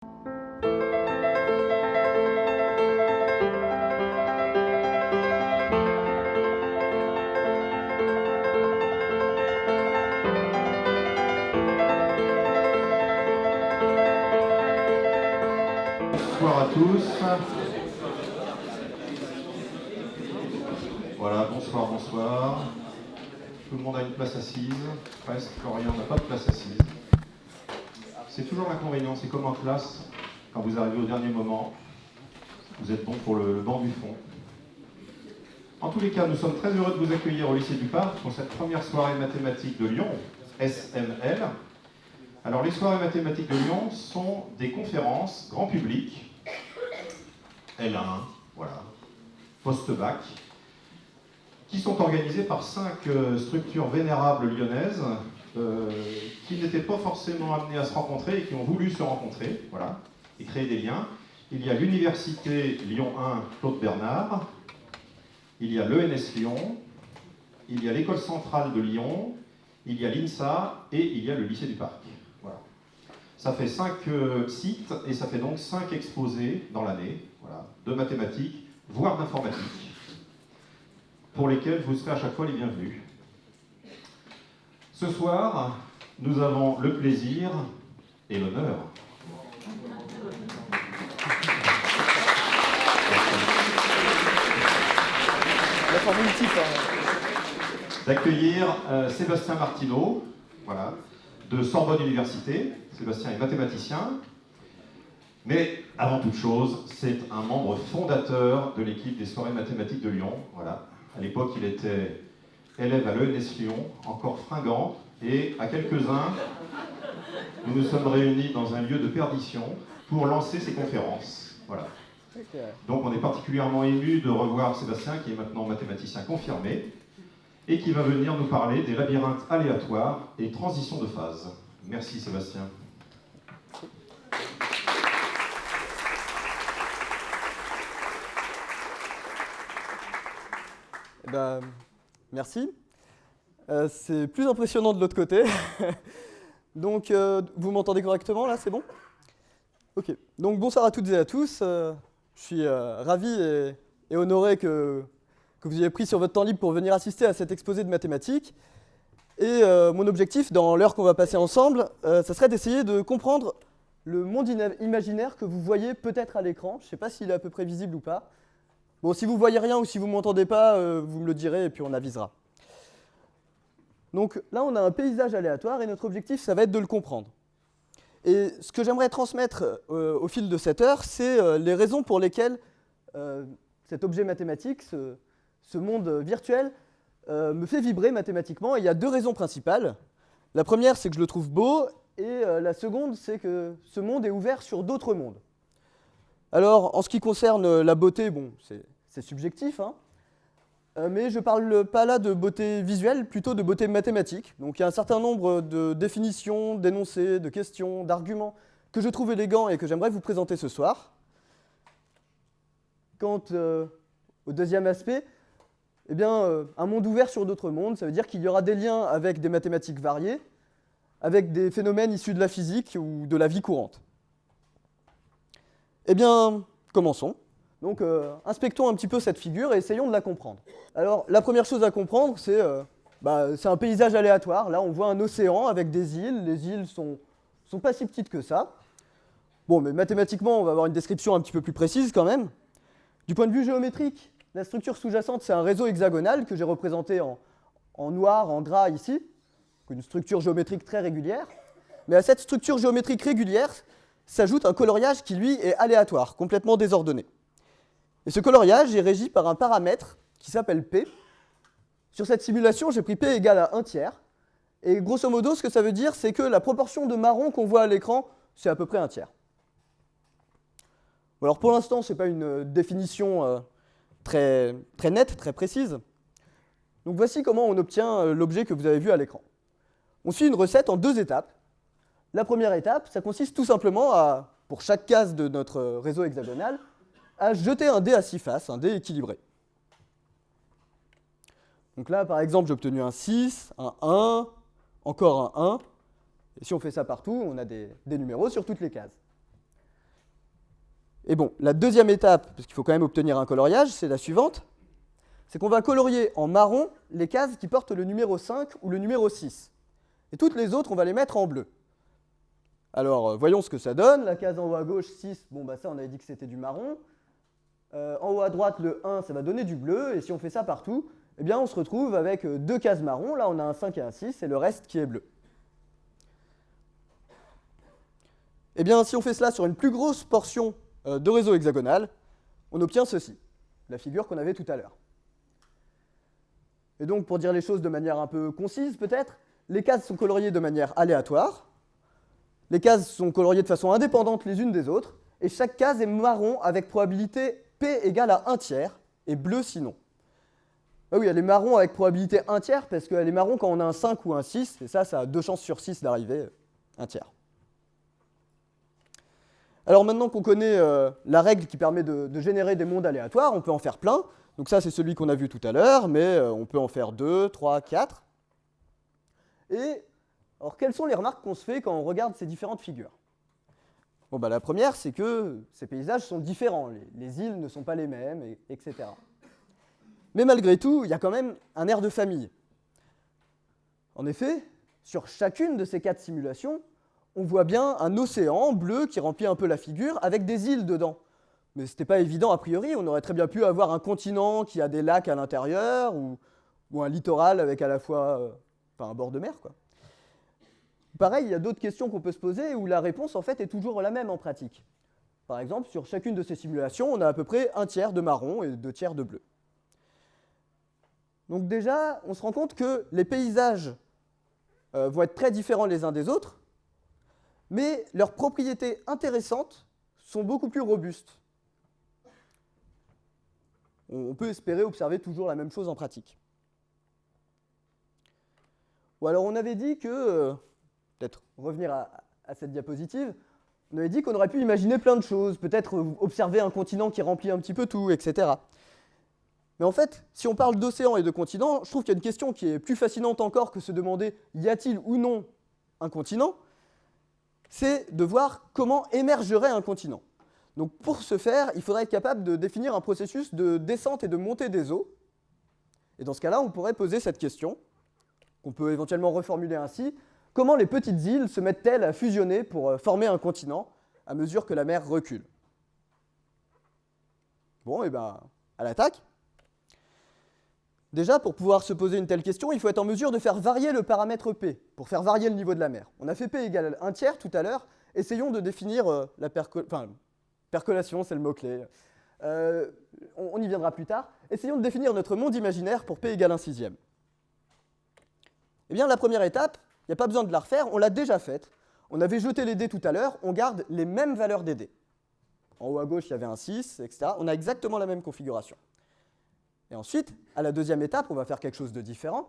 Bonsoir à tous. Voilà, bonsoir, bonsoir. Tout le monde a une place assise, presque. Florian n'a pas de place assise. C'est toujours l'inconvénient, c'est comme en classe, quand vous arrivez au dernier moment, vous êtes bon pour le banc du fond. En tous les cas, nous sommes très heureux de vous accueillir au lycée du Parc pour cette première soirée mathématique de Lyon, SML. Alors, les soirées mathématiques de Lyon sont des conférences grand public, L1, voilà, post-bac, qui sont organisées par 5 structures vénérables lyonnaises qui n'étaient pas forcément amenées à se rencontrer et qui ont voulu se rencontrer, voilà, et créer des liens. Il y a l'Université Lyon 1 Claude Bernard, il y a l'ENS Lyon, il y a l'École centrale de Lyon, il y a l'INSA et il y a le lycée du Parc. Voilà. Ça fait 5 sites et ça fait donc 5 exposés dans l'année, voilà, de mathématiques, voire d'informatique, pour lesquels vous serez à chaque fois les bienvenus. Ce soir, nous avons le plaisir et l'honneur d'accueillir Sébastien Martineau, voilà, de Sorbonne Université. Sébastien est mathématicien, mais avant toute chose, c'est un membre fondateur de l'équipe des soirées mathématiques de Lyon. Voilà. À l'époque, il était élève à l'ENS Lyon, encore fringant, et à quelques-uns, nous nous sommes réunis dans un lieu de perdition pour lancer ces conférences. Voilà. Donc on est particulièrement ému de revoir Sébastien, qui est maintenant mathématicien confirmé, et qui va venir nous parler des labyrinthes aléatoires et transitions de phase. Merci Sébastien. Merci. C'est plus impressionnant de l'autre côté. Donc, vous m'entendez correctement là, c'est bon? Ok. Donc, bonsoir à toutes et à tous. Je suis ravi et honoré que vous ayez pris sur votre temps libre pour venir assister à cet exposé de mathématiques. Et mon objectif, dans l'heure qu'on va passer ensemble, ça serait d'essayer de comprendre le monde imaginaire que vous voyez peut-être à l'écran. Je ne sais pas s'il est à peu près visible ou pas. Bon, si vous voyez rien ou si vous ne m'entendez pas, vous me le direz et puis on avisera. Donc là, on a un paysage aléatoire et notre objectif, ça va être de le comprendre. Et ce que j'aimerais transmettre au fil de cette heure, c'est les raisons pour lesquelles cet objet mathématique, ce monde virtuel, me fait vibrer mathématiquement. Et il y a 2 raisons principales. La première, c'est que je le trouve beau, et la seconde, c'est que ce monde est ouvert sur d'autres mondes. Alors, en ce qui concerne la beauté, bon, c'est subjectif, hein, mais je ne parle pas là de beauté visuelle, plutôt de beauté mathématique. Donc il y a un certain nombre de définitions, d'énoncés, de questions, d'arguments que je trouve élégants et que j'aimerais vous présenter ce soir. Quant au deuxième aspect, eh bien, un monde ouvert sur d'autres mondes, ça veut dire qu'il y aura des liens avec des mathématiques variées, avec des phénomènes issus de la physique ou de la vie courante. Eh bien, commençons. Donc, inspectons un petit peu cette figure et essayons de la comprendre. Alors, la première chose à comprendre, c'est un paysage aléatoire. Là, on voit un océan avec des îles. Les îles sont pas si petites que ça. Bon, mais mathématiquement, on va avoir une description un petit peu plus précise quand même. Du point de vue géométrique, la structure sous-jacente, c'est un réseau hexagonal que j'ai représenté en noir, en gras ici. Une structure géométrique très régulière. Mais à cette structure géométrique régulière s'ajoute un coloriage qui, lui, est aléatoire, complètement désordonné. Et ce coloriage est régi par un paramètre qui s'appelle P. Sur cette simulation, j'ai pris P égale à 1/3. Et grosso modo, ce que ça veut dire, c'est que la proportion de marron qu'on voit à l'écran, c'est à peu près 1/3. Alors pour l'instant, ce n'est pas une définition très nette, très précise. Donc voici comment on obtient l'objet que vous avez vu à l'écran. On suit une recette en 2 étapes. La première étape, ça consiste tout simplement à, pour chaque case de notre réseau hexagonal, à jeter un dé à 6 faces, un dé équilibré. Donc là, par exemple, j'ai obtenu un 6, un 1, encore un 1. Et si on fait ça partout, on a des numéros sur toutes les cases. Et bon, la deuxième étape, parce qu'il faut quand même obtenir un coloriage, c'est la suivante. C'est qu'on va colorier en marron les cases qui portent le numéro 5 ou le numéro 6. Et toutes les autres, on va les mettre en bleu. Alors, voyons ce que ça donne. La case en haut à gauche, 6, bon, bah ça, on avait dit que c'était du marron. En haut à droite, le 1, ça va donner du bleu. Et si on fait ça partout, eh bien, on se retrouve avec deux cases marron. Là, on a un 5 et un 6, et le reste qui est bleu. Eh bien, si on fait cela sur une plus grosse portion de réseau hexagonal, on obtient ceci, la figure qu'on avait tout à l'heure. Et donc, pour dire les choses de manière un peu concise, peut-être, les cases sont coloriées de manière aléatoire, les cases sont coloriées de façon indépendante les unes des autres, et chaque case est marron avec probabilité P égale à 1 tiers, et bleu sinon. Ah oui, elle est marron avec probabilité 1 tiers, parce qu'elle est marron quand on a un 5 ou un 6, et ça a 2 chances sur 6 d'arriver, 1 tiers. Alors maintenant qu'on connaît la règle qui permet de générer des mondes aléatoires, on peut en faire plein. Donc ça, c'est celui qu'on a vu tout à l'heure, mais on peut en faire 2, 3, 4. Et alors, quelles sont les remarques qu'on se fait quand on regarde ces différentes figures? Bon, bah, la première, c'est que ces paysages sont différents. Les îles ne sont pas les mêmes, etc. Mais malgré tout, il y a quand même un air de famille. En effet, sur chacune de ces 4 simulations, on voit bien un océan bleu qui remplit un peu la figure avec des îles dedans. Mais ce n'était pas évident a priori, on aurait très bien pu avoir un continent qui a des lacs à l'intérieur ou un littoral avec à la fois un bord de mer, quoi. Pareil, il y a d'autres questions qu'on peut se poser où la réponse en fait est toujours la même en pratique. Par exemple, sur chacune de ces simulations, on a à peu près 1 tiers de marron et 2 tiers de bleu. Donc déjà, on se rend compte que les paysages vont être très différents les uns des autres, mais leurs propriétés intéressantes sont beaucoup plus robustes. On peut espérer observer toujours la même chose en pratique. Ou alors on avait dit que, peut-être revenir à cette diapositive, on avait dit qu'on aurait pu imaginer plein de choses, peut-être observer un continent qui remplit un petit peu tout, etc. Mais en fait, si on parle d'océan et de continent, je trouve qu'il y a une question qui est plus fascinante encore que se demander y a-t-il ou non un continent, c'est de voir comment émergerait un continent. Donc pour ce faire, il faudrait être capable de définir un processus de descente et de montée des eaux. Et dans ce cas-là, on pourrait poser cette question, qu'on peut éventuellement reformuler ainsi. Comment les petites îles se mettent-elles à fusionner pour former un continent à mesure que la mer recule? Bon, et bien, à l'attaque. Déjà, pour pouvoir se poser une telle question, il faut être en mesure de faire varier le paramètre P, pour faire varier le niveau de la mer. On a fait P égale 1 tiers tout à l'heure. Essayons de définir percolation, c'est le mot-clé. On y viendra plus tard. Essayons de définir notre monde imaginaire pour P égale 1 sixième. Eh bien, la première étape, il n'y a pas besoin de la refaire, on l'a déjà faite. On avait jeté les dés tout à l'heure, on garde les mêmes valeurs des dés. En haut à gauche, il y avait un 6, etc. On a exactement la même configuration. Et ensuite, à la deuxième étape, on va faire quelque chose de différent.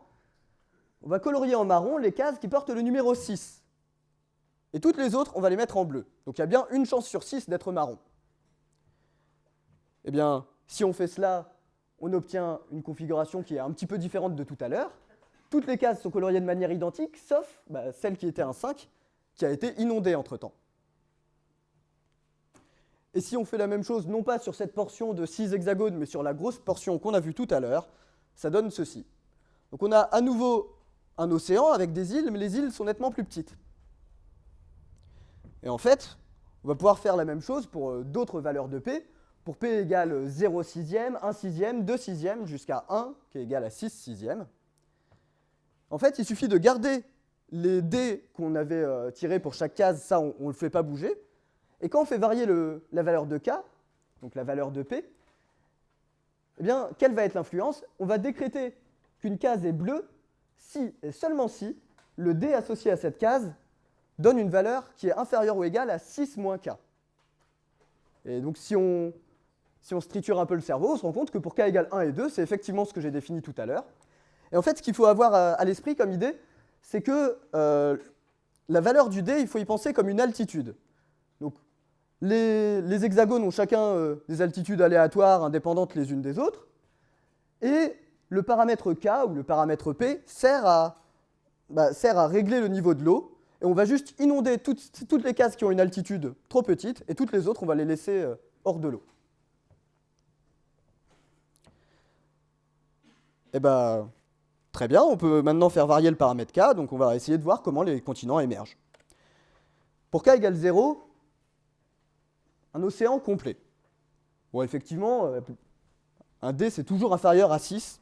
On va colorier en marron les cases qui portent le numéro 6. Et toutes les autres, on va les mettre en bleu. Donc il y a bien une chance sur 6 d'être marron. Eh bien, si on fait cela, on obtient une configuration qui est un petit peu différente de tout à l'heure. Toutes les cases sont coloriées de manière identique, sauf celle qui était un 5, qui a été inondée entre-temps. Et si on fait la même chose, non pas sur cette portion de 6 hexagones, mais sur la grosse portion qu'on a vue tout à l'heure, ça donne ceci. Donc on a à nouveau un océan avec des îles, mais les îles sont nettement plus petites. Et en fait, on va pouvoir faire la même chose pour d'autres valeurs de P. Pour P égale 0 sixième, 1 sixième, 2 sixièmes, jusqu'à 1, qui est égal à 6 sixièmes. En fait, il suffit de garder les dés qu'on avait tirés pour chaque case, ça on ne le fait pas bouger. Et quand on fait varier la valeur de K, donc la valeur de P, eh bien, quelle va être l'influence? On va décréter qu'une case est bleue si et seulement si le dé associé à cette case donne une valeur qui est inférieure ou égale à 6 moins K. Et donc si on se triture un peu le cerveau, on se rend compte que pour K égale 1 et 2, c'est effectivement ce que j'ai défini tout à l'heure. Et en fait, ce qu'il faut avoir à l'esprit comme idée, c'est que la valeur du dé, il faut y penser comme une altitude. Donc, les hexagones ont chacun des altitudes aléatoires indépendantes les unes des autres, et le paramètre K, ou le paramètre P, sert à régler le niveau de l'eau, et on va juste inonder toutes les cases qui ont une altitude trop petite, et toutes les autres, on va les laisser hors de l'eau. Eh bien, très bien, on peut maintenant faire varier le paramètre k, donc on va essayer de voir comment les continents émergent. Pour k égale 0, un océan complet. Bon, effectivement, un d c'est toujours inférieur à 6.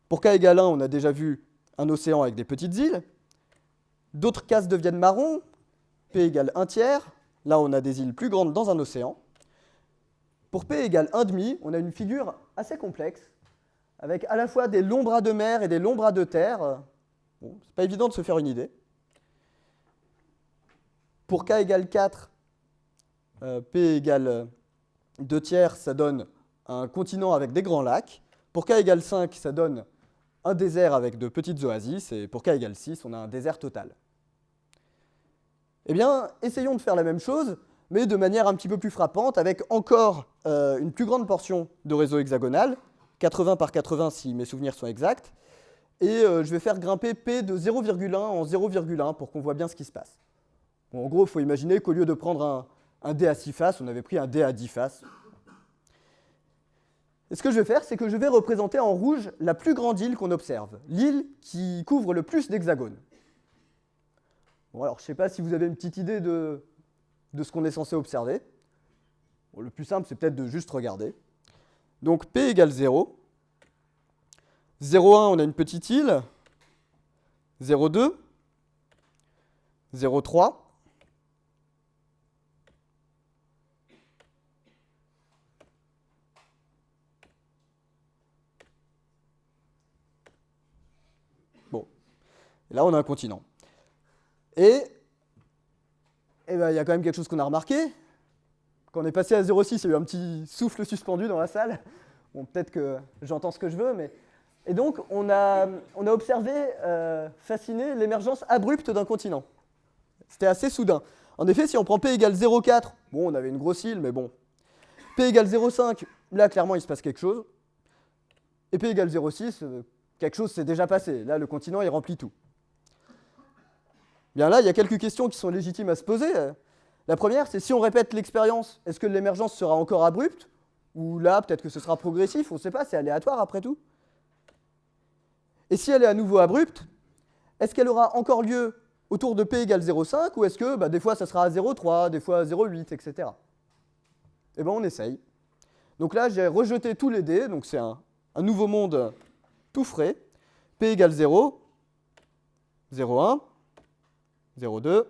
Pour k égale 1, on a déjà vu un océan avec des petites îles. D'autres cases deviennent marron, p égale 1 tiers. Là, on a des îles plus grandes dans un océan. Pour p égale 1,5, on a une figure assez complexe, avec à la fois des longs bras de mer et des longs bras de terre. Bon, c'est pas évident de se faire une idée. Pour k égale 4, p égale 2 tiers, ça donne un continent avec des grands lacs. Pour k égale 5, ça donne un désert avec de petites oasis. Et pour k égale 6, on a un désert total. Eh bien, essayons de faire la même chose, mais de manière un petit peu plus frappante, avec encore une plus grande portion de réseau hexagonal, 80 par 80 si mes souvenirs sont exacts, et je vais faire grimper P de 0,1 en 0,1 pour qu'on voit bien ce qui se passe. Bon, en gros, il faut imaginer qu'au lieu de prendre un dé à 6 faces, on avait pris un dé à 10 faces. Et ce que je vais faire, c'est que je vais représenter en rouge la plus grande île qu'on observe, l'île qui couvre le plus d'hexagones. Bon, alors, je ne sais pas si vous avez une petite idée de ce qu'on est censé observer. Bon, le plus simple, c'est peut-être de juste regarder. Donc, P égale 0. 0,1, on a une petite île. 0,2. 0,3. Bon. Et là, on a un continent. Et ben, y a quand même quelque chose qu'on a remarqué. Quand on est passé à 0,6, il y a eu un petit souffle suspendu dans la salle. Bon, peut-être que j'entends ce que je veux, mais... Et donc, on a observé, fasciné, l'émergence abrupte d'un continent. C'était assez soudain. En effet, si on prend P égale 0,4, bon, on avait une grosse île, mais bon. P égale 0,5, là, clairement, il se passe quelque chose. Et P égale 0,6, quelque chose s'est déjà passé. Là, le continent, il remplit tout. Bien là, il y a quelques questions qui sont légitimes à se poser. La première, c'est si on répète l'expérience, est-ce que l'émergence sera encore abrupte? Ou là, peut-être que ce sera progressif, on ne sait pas, c'est aléatoire après tout. Et si elle est à nouveau abrupte, est-ce qu'elle aura encore lieu autour de P égale 0,5 ou est-ce que des fois ça sera à 0,3, des fois à 0,8, etc. Eh bien on essaye. Donc là j'ai rejeté tous les dés, donc c'est un nouveau monde tout frais. P égale 0, 0,1, 0,2,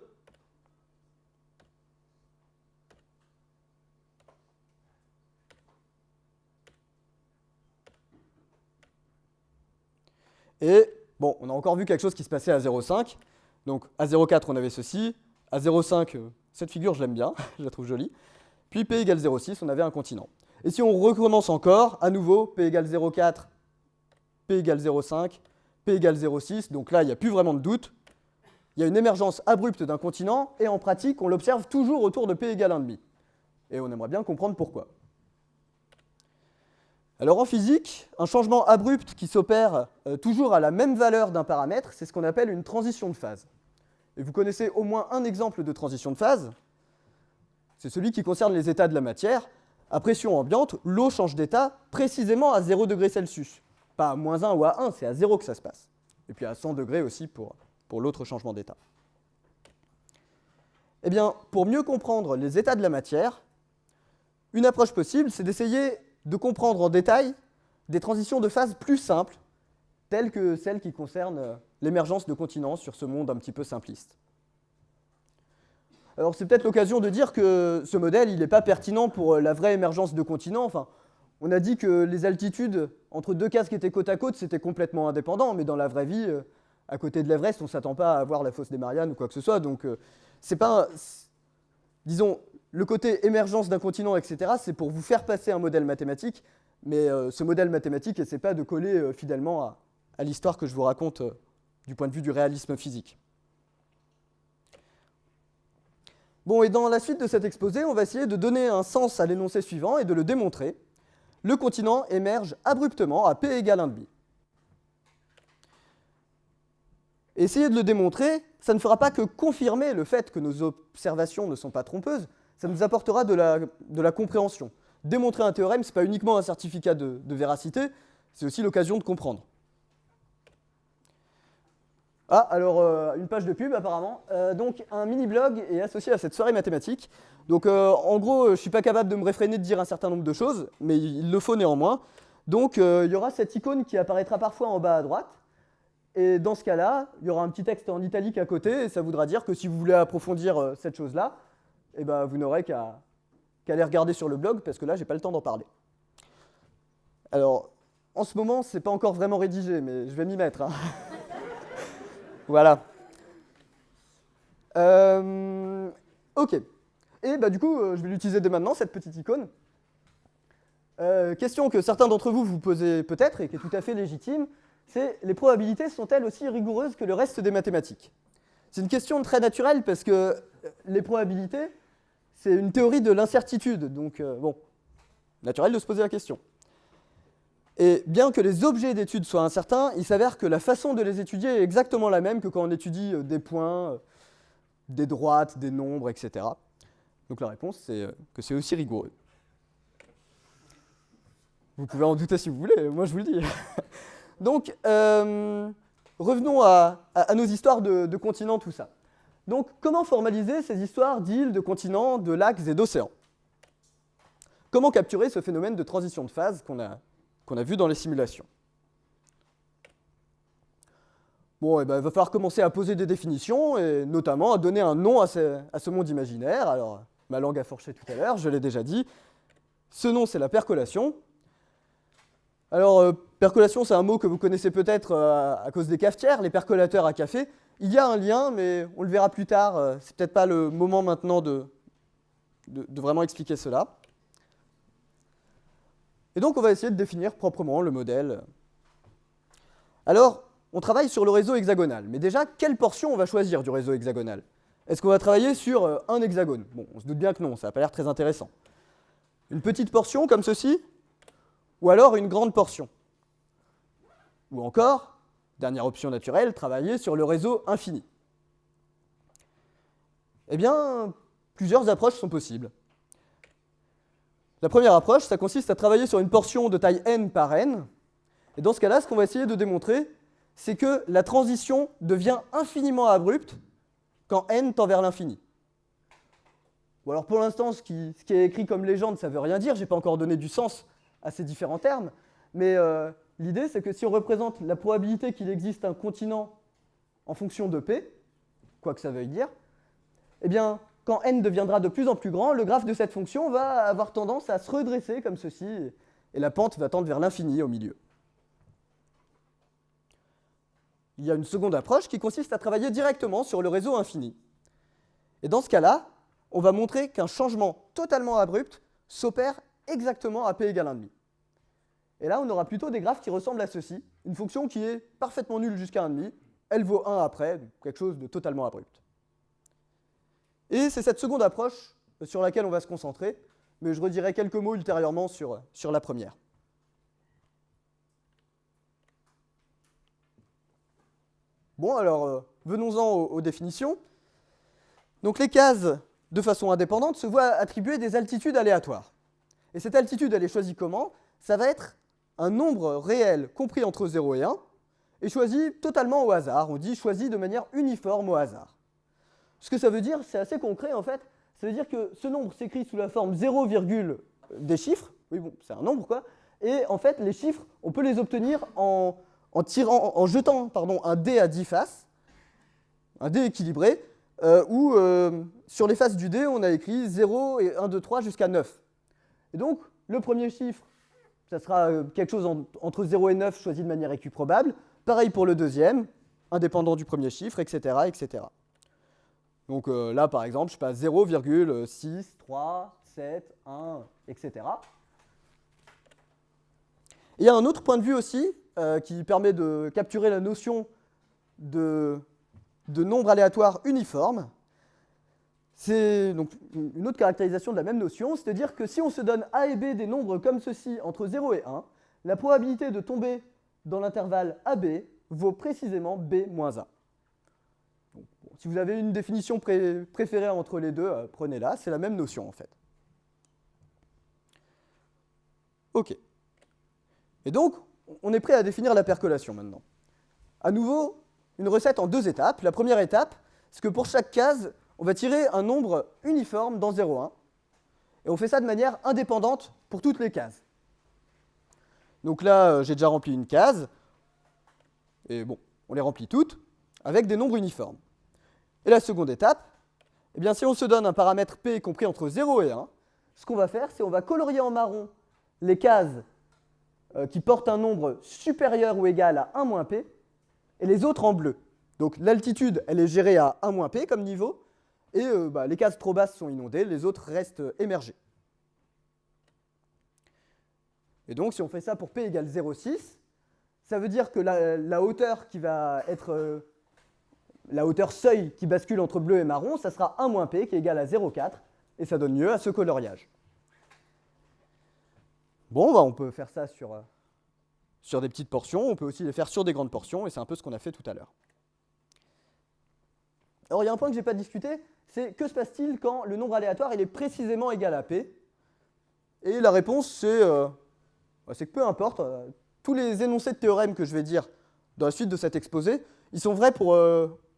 et bon, on a encore vu quelque chose qui se passait à 0,5. Donc à 0,4, on avait ceci. À 0,5, cette figure, je l'aime bien, je la trouve jolie. Puis P égale 0,6, on avait un continent. Et si on recommence encore, à nouveau, P égale 0,4, P égale 0,5, P égale 0,6. Donc là, il n'y a plus vraiment de doute. Il y a une émergence abrupte d'un continent, et en pratique, on l'observe toujours autour de P égale 1,5. Et on aimerait bien comprendre pourquoi. Alors en physique, un changement abrupt qui s'opère toujours à la même valeur d'un paramètre, c'est ce qu'on appelle une transition de phase. Et vous connaissez au moins un exemple de transition de phase, c'est celui qui concerne les états de la matière. À pression ambiante, l'eau change d'état précisément à 0 degrés Celsius. Pas à moins 1 ou à 1, c'est à 0 que ça se passe. Et puis à 100 degrés aussi pour l'autre changement d'état. Eh bien, pour mieux comprendre les états de la matière, une approche possible, c'est d'essayer de comprendre en détail des transitions de phase plus simples, telles que celles qui concernent l'émergence de continents sur ce monde un petit peu simpliste. Alors c'est peut-être l'occasion de dire que ce modèle, il n'est pas pertinent pour la vraie émergence de continents. Enfin, on a dit que les altitudes entre deux cases qui étaient côte à côte, c'était complètement indépendant, mais dans la vraie vie, à côté de l'Everest, on ne s'attend pas à voir la fosse des Mariannes ou quoi que ce soit. Donc c'est pas, disons, le côté émergence d'un continent, etc., c'est pour vous faire passer un modèle mathématique, mais ce modèle mathématique n'essaie pas de coller fidèlement à l'histoire que je vous raconte du point de vue du réalisme physique. Bon, et dans la suite de cet exposé, on va essayer de donner un sens à l'énoncé suivant et de le démontrer. Le continent émerge abruptement à P égale 1,5. Essayer de le démontrer, ça ne fera pas que confirmer le fait que nos observations ne sont pas trompeuses, ça nous apportera de la compréhension. Démontrer un théorème, ce n'est pas uniquement un certificat de véracité, c'est aussi l'occasion de comprendre. Ah, alors, une page de pub apparemment. Donc, un mini-blog est associé à cette soirée mathématique. Donc, en gros, je ne suis pas capable de me réfréner de dire un certain nombre de choses, mais il le faut néanmoins. Donc, il y aura cette icône qui apparaîtra parfois en bas à droite. Et dans ce cas-là, il y aura un petit texte en italique à côté, et ça voudra dire que si vous voulez approfondir cette chose-là, eh ben, vous n'aurez qu'à aller regarder sur le blog, parce que là, je n'ai pas le temps d'en parler. Alors, en ce moment, ce n'est pas encore vraiment rédigé, mais je vais m'y mettre. Hein. Voilà. Ok. Et bah, du coup, je vais l'utiliser dès maintenant, cette petite icône. Question que certains d'entre vous vous posez peut-être, et qui est tout à fait légitime, c'est les probabilités sont-elles aussi rigoureuses que le reste des mathématiques? C'est une question très naturelle parce que les probabilités, c'est une théorie de l'incertitude. Donc, bon, naturel de se poser la question. Et bien que les objets d'étude soient incertains, il s'avère que la façon de les étudier est exactement la même que quand on étudie des points, des droites, des nombres, etc. Donc la réponse, c'est que c'est aussi rigoureux. Vous pouvez en douter si vous voulez, moi je vous le dis. Donc, revenons à nos histoires de continents, tout ça. Donc, comment formaliser ces histoires d'îles, de continents, de lacs et d'océans? Comment capturer ce phénomène de transition de phase qu'on a vu dans les simulations? Bon, eh ben, il va falloir commencer à poser des définitions, et notamment à donner un nom à ce monde imaginaire. Alors, ma langue a fourché tout à l'heure, je l'ai déjà dit. Ce nom, c'est la percolation. Alors, percolation, c'est un mot que vous connaissez peut-être à cause des cafetières, les percolateurs à café. Il y a un lien, mais on le verra plus tard. C'est peut-être pas le moment maintenant de vraiment expliquer cela. Et donc, on va essayer de définir proprement le modèle. Alors, on travaille sur le réseau hexagonal. Mais déjà, quelle portion on va choisir du réseau hexagonal? Est-ce qu'on va travailler sur un hexagone? Bon, on se doute bien que non, ça n'a pas l'air très intéressant. Une petite portion comme ceci? Ou alors une grande portion? Ou encore, dernière option naturelle, travailler sur le réseau infini. Eh bien, plusieurs approches sont possibles. La première approche, ça consiste à travailler sur une portion de taille n par n. Et dans ce cas-là, ce qu'on va essayer de démontrer, c'est que la transition devient infiniment abrupte quand n tend vers l'infini. Bon, alors pour l'instant, ce qui est écrit comme légende, ça ne veut rien dire. Je n'ai pas encore donné du sens à ces différents termes. Mais l'idée, c'est que si on représente la probabilité qu'il existe un continent en fonction de p, quoi que ça veuille dire, eh bien, quand n deviendra de plus en plus grand, le graphe de cette fonction va avoir tendance à se redresser comme ceci, et la pente va tendre vers l'infini au milieu. Il y a une seconde approche qui consiste à travailler directement sur le réseau infini. Et dans ce cas-là, on va montrer qu'un changement totalement abrupt s'opère exactement à p égale 1,5. Et là, on aura plutôt des graphes qui ressemblent à ceci, une fonction qui est parfaitement nulle jusqu'à 1,5, elle vaut 1 après, donc quelque chose de totalement abrupt. Et c'est cette seconde approche sur laquelle on va se concentrer, mais je redirai quelques mots ultérieurement sur la première. Bon, alors, venons-en aux définitions. Donc les cases, de façon indépendante, se voient attribuer des altitudes aléatoires. Et cette altitude, elle est choisie comment? Ça va être un nombre réel compris entre 0 et 1, et choisi totalement au hasard. On dit choisi de manière uniforme au hasard. Ce que ça veut dire, c'est assez concret en fait. Ça veut dire que ce nombre s'écrit sous la forme 0, des chiffres. Oui, bon, c'est un nombre quoi. Et en fait, les chiffres, on peut les obtenir en jetant un dé à 10 faces, un dé équilibré, où sur les faces du dé, on a écrit 0 et 1, 2, 3 jusqu'à 9. Et donc, le premier chiffre, ça sera quelque chose entre 0 et 9 choisi de manière équiprobable. Pareil pour le deuxième, indépendant du premier chiffre, etc. etc. Donc là, par exemple, je passe 0,6, 3, 7, 1, etc. Il y a un autre point de vue aussi qui permet de capturer la notion de nombre aléatoire uniforme. C'est donc une autre caractérisation de la même notion, c'est-à-dire que si on se donne A et B des nombres comme ceci entre 0 et 1, la probabilité de tomber dans l'intervalle AB vaut précisément B moins A. Donc, bon, Si vous avez une définition préférée entre les deux, prenez-la, c'est la même notion en fait. Ok. Et donc, on est prêt à définir la percolation maintenant. À nouveau, une recette en 2 étapes. La première étape, c'est que pour chaque case, on va tirer un nombre uniforme dans 0,1. Et on fait ça de manière indépendante pour toutes les cases. Donc là, j'ai déjà rempli une case. Et bon, on les remplit toutes avec des nombres uniformes. Et la seconde étape, eh bien, si on se donne un paramètre P compris entre 0 et 1, ce qu'on va faire, c'est qu'on va colorier en marron les cases qui portent un nombre supérieur ou égal à 1 moins P, et les autres en bleu. Donc l'altitude, elle est gérée à 1 moins P comme niveau, et les cases trop basses sont inondées, les autres restent émergées. Et donc, si on fait ça pour P égale 0,6, ça veut dire que la hauteur qui va être la hauteur seuil qui bascule entre bleu et marron, ça sera 1 moins P qui est égal à 0,4, et ça donne lieu à ce coloriage. Bon, on peut faire ça sur des petites portions, on peut aussi les faire sur des grandes portions, et c'est un peu ce qu'on a fait tout à l'heure. Alors, il y a un point que je n'ai pas discuté, c'est que se passe-t-il quand le nombre aléatoire il est précisément égal à P? Et la réponse, c'est que peu importe, tous les énoncés de théorème que je vais dire dans la suite de cet exposé, ils sont vrais pour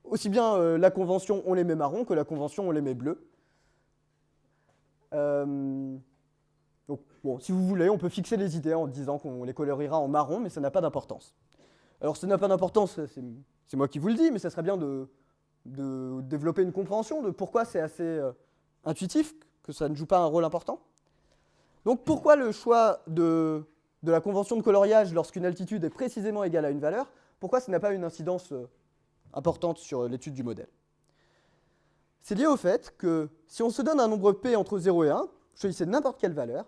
aussi bien la convention on les met marron que la convention on les met bleu. Donc, bon, si vous voulez, on peut fixer les idées en disant qu'on les coloriera en marron, mais ça n'a pas d'importance. Alors, ça n'a pas d'importance, c'est moi qui vous le dis, mais ça serait bien de développer une compréhension de pourquoi c'est assez intuitif, que ça ne joue pas un rôle important. Donc, pourquoi le choix de la convention de coloriage lorsqu'une altitude est précisément égale à une valeur? Pourquoi ça n'a pas une incidence importante sur l'étude du modèle? C'est lié au fait que si on se donne un nombre P entre 0 et 1, choisissez n'importe quelle valeur,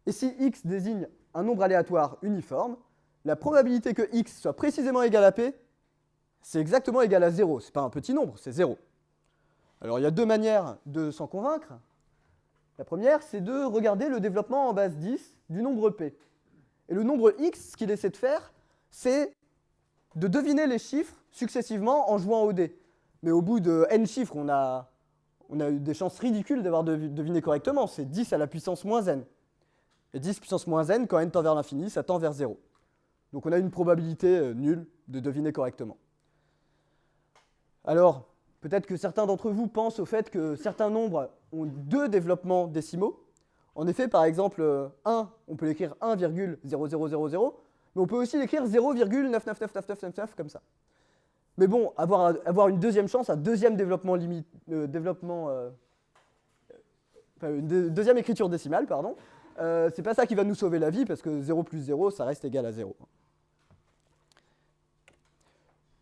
et si x désigne un nombre aléatoire uniforme, la probabilité que x soit précisément égal à P, c'est exactement égal à 0. Ce n'est pas un petit nombre, c'est 0. Alors il y a 2 manières de s'en convaincre. La première, c'est de regarder le développement en base 10 du nombre P. Et le nombre x, ce qu'il essaie de faire, c'est de deviner les chiffres successivement en jouant au dé. Mais au bout de n chiffres, on a eu des chances ridicules d'avoir deviné correctement. C'est 10 à la puissance moins n. Et 10 puissance moins n, quand n tend vers l'infini, ça tend vers 0. Donc on a une probabilité nulle de deviner correctement. Alors, peut-être que certains d'entre vous pensent au fait que certains nombres ont 2 développements décimaux. En effet, par exemple, 1, on peut l'écrire 1,0000, mais on peut aussi l'écrire 0,999999 comme ça. Mais bon, avoir une deuxième chance, un deuxième développement une deuxième écriture décimale, pardon, c'est pas ça qui va nous sauver la vie, parce que 0 plus 0, ça reste égal à 0.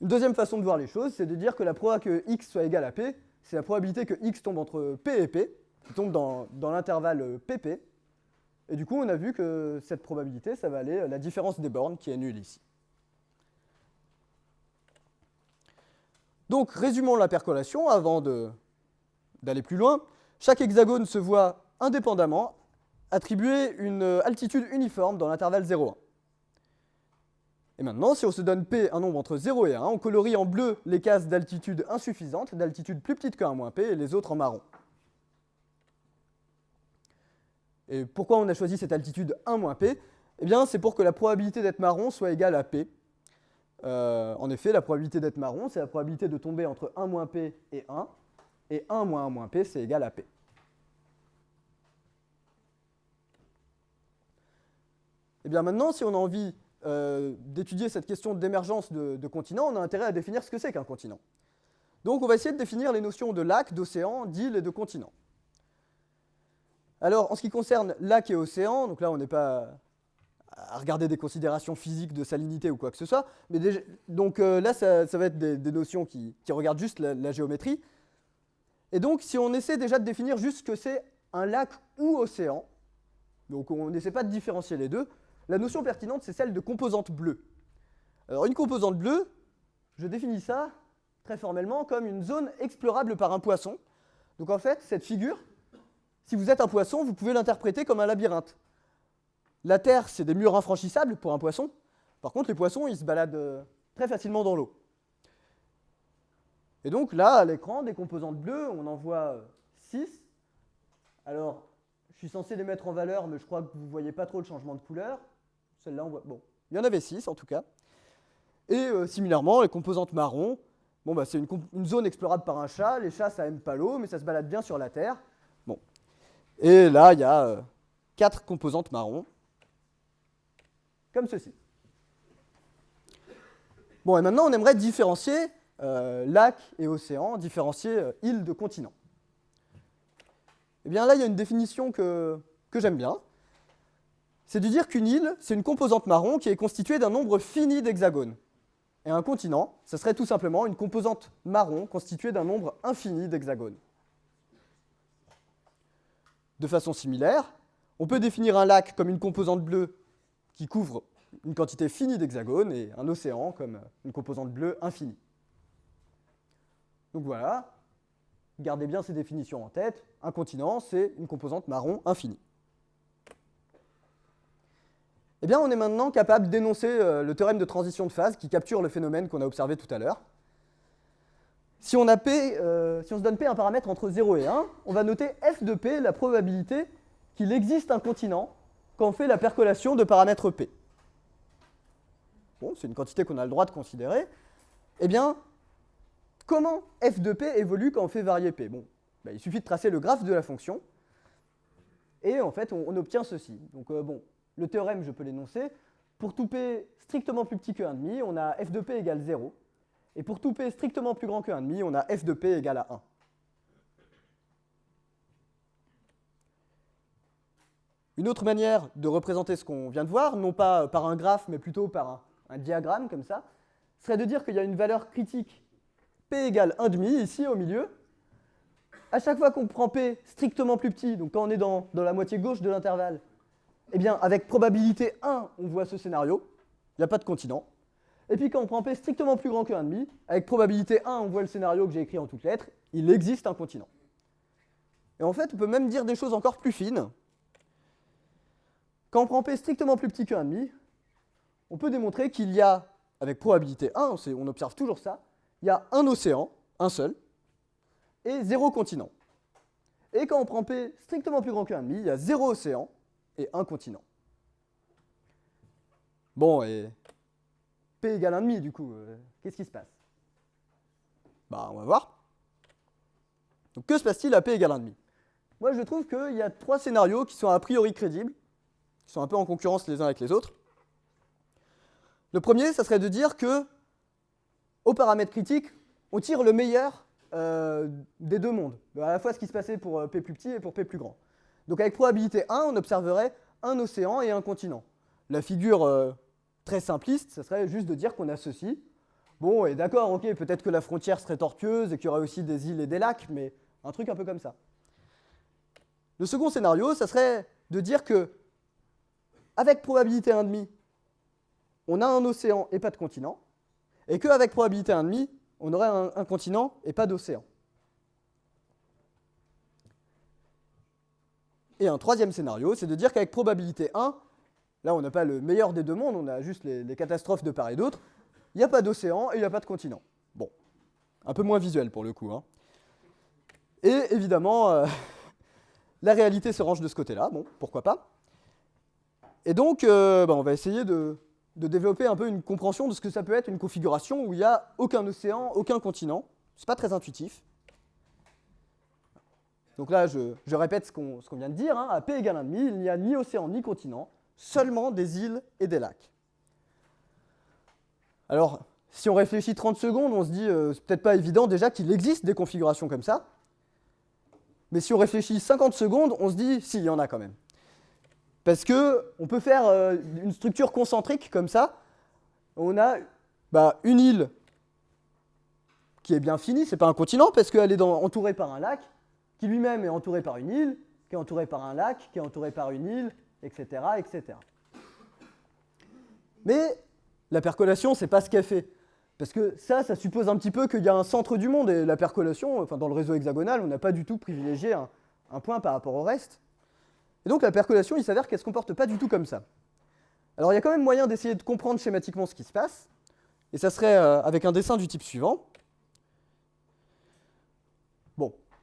Une deuxième façon de voir les choses, c'est de dire que la probabilité que x soit égal à p, c'est la probabilité que x tombe entre p et p, qui tombe dans l'intervalle pp. Et du coup, on a vu que cette probabilité, ça valait la différence des bornes, qui est nulle ici. Donc, résumons la percolation avant d'aller plus loin. Chaque hexagone se voit indépendamment attribuer une altitude uniforme dans l'intervalle 0,1. Et maintenant, si on se donne P un nombre entre 0 et 1, on colorie en bleu les cases d'altitude insuffisante, d'altitude plus petite que 1 moins P, et les autres en marron. Et pourquoi on a choisi cette altitude 1 moins P? Eh bien, c'est pour que la probabilité d'être marron soit égale à P. En effet, la probabilité d'être marron, c'est la probabilité de tomber entre 1 moins P et 1, et 1 moins 1 moins P, c'est égal à P. Et bien maintenant, si on a envie d'étudier cette question d'émergence de continents, on a intérêt à définir ce que c'est qu'un continent. Donc on va essayer de définir les notions de lac, d'océan, d'île et de continent. Alors en ce qui concerne lac et océan, donc là on n'est pas à regarder des considérations physiques de salinité ou quoi que ce soit, mais là ça va être des notions qui regardent juste la géométrie. Et donc si on essaie déjà de définir juste ce que c'est un lac ou océan, donc on n'essaie pas de différencier les deux, la notion pertinente, c'est celle de composante bleue. Alors une composante bleue, je définis ça très formellement comme une zone explorable par un poisson. Donc en fait, cette figure, si vous êtes un poisson, vous pouvez l'interpréter comme un labyrinthe. La terre, c'est des murs infranchissables pour un poisson. Par contre, les poissons, ils se baladent très facilement dans l'eau. Et donc là, à l'écran, des composantes bleues, on en voit 6. Alors, je suis censé les mettre en valeur, mais je crois que vous ne voyez pas trop le changement de couleur. Celle-là, on voit... Bon, il y en avait 6 en tout cas. Et similairement, les composantes marron, bon, bah, c'est une zone explorable par un chat. Les chats, ça aime pas l'eau, mais ça se balade bien sur la Terre. Bon. Et là, il y a 4 composantes marron, comme ceci. Bon, et maintenant, on aimerait différencier lac et océan, différencier île de continent. Eh bien là, il y a une définition que j'aime bien. C'est de dire qu'une île, c'est une composante marron qui est constituée d'un nombre fini d'hexagones. Et un continent, ça serait tout simplement une composante marron constituée d'un nombre infini d'hexagones. De façon similaire, on peut définir un lac comme une composante bleue qui couvre une quantité finie d'hexagones et un océan comme une composante bleue infinie. Donc voilà, gardez bien ces définitions en tête. Un continent, c'est une composante marron infinie. Eh bien, on est maintenant capable d'énoncer le théorème de transition de phase qui capture le phénomène qu'on a observé tout à l'heure. Si on se donne P un paramètre entre 0 et 1, on va noter f de P la probabilité qu'il existe un continent quand on fait la percolation de paramètres P. Bon, c'est une quantité qu'on a le droit de considérer. Eh bien, comment f de P évolue quand on fait varier P? Bon, ben, il suffit de tracer le graphe de la fonction, et en fait, on obtient ceci. Donc, bon, le théorème, je peux l'énoncer. Pour tout P strictement plus petit que 1,5, on a f de P égale 0. Et pour tout P strictement plus grand que 1,5, on a f de P égale à 1. Une autre manière de représenter ce qu'on vient de voir, non pas par un graphe, mais plutôt par un diagramme comme ça, serait de dire qu'il y a une valeur critique P égale 1,5 ici au milieu. À chaque fois qu'on prend P strictement plus petit, donc quand on est dans la moitié gauche de l'intervalle, eh bien avec probabilité 1, on voit ce scénario, il n'y a pas de continent. Et puis quand on prend P strictement plus grand que 1,5, avec probabilité 1, on voit le scénario que j'ai écrit en toutes lettres, il existe un continent. Et en fait, on peut même dire des choses encore plus fines. Quand on prend P strictement plus petit que 1,5, on peut démontrer qu'il y a, avec probabilité 1, on observe toujours ça, il y a un océan, un seul, et 0 continent. Et quand on prend P strictement plus grand que 1,5, il y a 0 océan et un continent. Bon, et P égale 1,5 du coup, qu'est-ce qui se passe? Bah, on va voir. Donc que se passe-t-il à P égale 1,5? Moi, je trouve qu'il y a 3 scénarios qui sont a priori crédibles, qui sont un peu en concurrence les uns avec les autres. Le premier, ça serait de dire que, au paramètre critique, on tire le meilleur des deux mondes, à la fois ce qui se passait pour P plus petit et pour P plus grand. Donc avec probabilité 1, on observerait un océan et un continent. La figure très simpliste, ça serait juste de dire qu'on a ceci. Bon, et d'accord, ok, peut-être que la frontière serait tortueuse et qu'il y aurait aussi des îles et des lacs, mais un truc un peu comme ça. Le second scénario, ça serait de dire que, avec probabilité 1,5, on a un océan et pas de continent, et qu'avec probabilité 1,5, on aurait un continent et pas d'océan. Et un troisième scénario, c'est de dire qu'avec probabilité 1, là on n'a pas le meilleur des deux mondes, on a juste les catastrophes de part et d'autre, il n'y a pas d'océan et il n'y a pas de continent. Bon, un peu moins visuel pour le coup. Hein. Et évidemment, la réalité se range de ce côté-là, bon, pourquoi pas. Et donc, on va essayer de développer un peu une compréhension de ce que ça peut être une configuration où il n'y a aucun océan, aucun continent. C'est pas très intuitif. Donc là, je répète ce qu'on vient de dire. Hein. À P égale 1,5, il n'y a ni océan ni continent, seulement des îles et des lacs. Alors, si on réfléchit 30 secondes, on se dit, c'est peut-être pas évident déjà qu'il existe des configurations comme ça. Mais si on réfléchit 50 secondes, on se dit, si, il y en a quand même. Parce qu'on peut faire une structure concentrique comme ça. On a une île qui est bien finie, c'est pas un continent, parce qu'elle est entourée par un lac, qui lui-même est entouré par une île, qui est entouré par un lac, qui est entouré par une île, etc., etc. Mais la percolation, c'est pas ce qu'elle fait. Parce que ça suppose un petit peu qu'il y a un centre du monde, et la percolation, enfin dans le réseau hexagonal, on n'a pas du tout privilégié un point par rapport au reste. Et donc la percolation, il s'avère qu'elle ne se comporte pas du tout comme ça. Alors il y a quand même moyen d'essayer de comprendre schématiquement ce qui se passe, et ça serait avec un dessin du type suivant.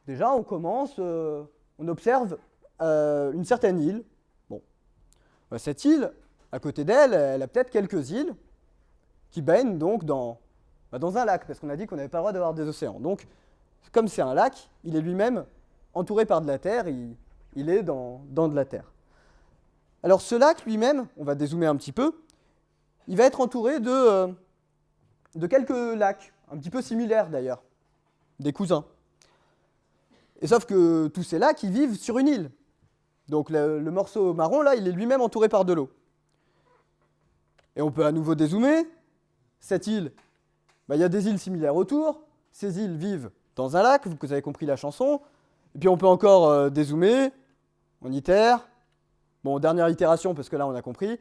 déjà, on commence, on observe une certaine île. Bon, cette île, à côté d'elle, elle a peut-être quelques îles qui baignent donc dans un lac, parce qu'on a dit qu'on n'avait pas le droit d'avoir des océans. Donc, comme c'est un lac, il est lui-même entouré par de la terre, il est dans de la terre. Alors ce lac lui-même, on va dézoomer un petit peu, il va être entouré de quelques lacs, un petit peu similaires d'ailleurs, des cousins. Et sauf que tous ces lacs, ils vivent sur une île. Donc le morceau marron, là, il est lui-même entouré par de l'eau. Et on peut à nouveau dézoomer. Cette île, il y a des îles similaires autour. Ces îles vivent dans un lac, vous avez compris la chanson. Et puis on peut encore dézoomer. On itère. Bon, dernière itération, parce que là, on a compris.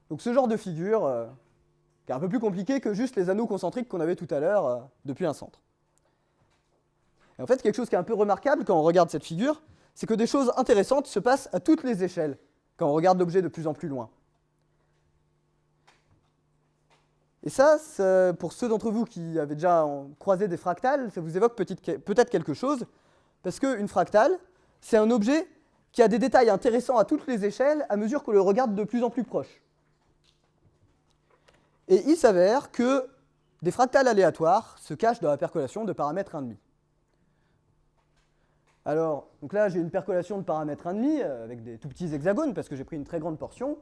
Donc ce genre de figure, qui est un peu plus compliqué que juste les anneaux concentriques qu'on avait tout à l'heure depuis un centre. Et en fait, quelque chose qui est un peu remarquable quand on regarde cette figure, c'est que des choses intéressantes se passent à toutes les échelles, quand on regarde l'objet de plus en plus loin. Et ça, pour ceux d'entre vous qui avaient déjà croisé des fractales, ça vous évoque peut-être quelque chose, parce qu'une fractale, c'est un objet qui a des détails intéressants à toutes les échelles à mesure qu'on le regarde de plus en plus proche. Et il s'avère que des fractales aléatoires se cachent dans la percolation de paramètres 1,5. Alors, donc là, j'ai une percolation de paramètres 1,5 avec des tout petits hexagones, parce que j'ai pris une très grande portion.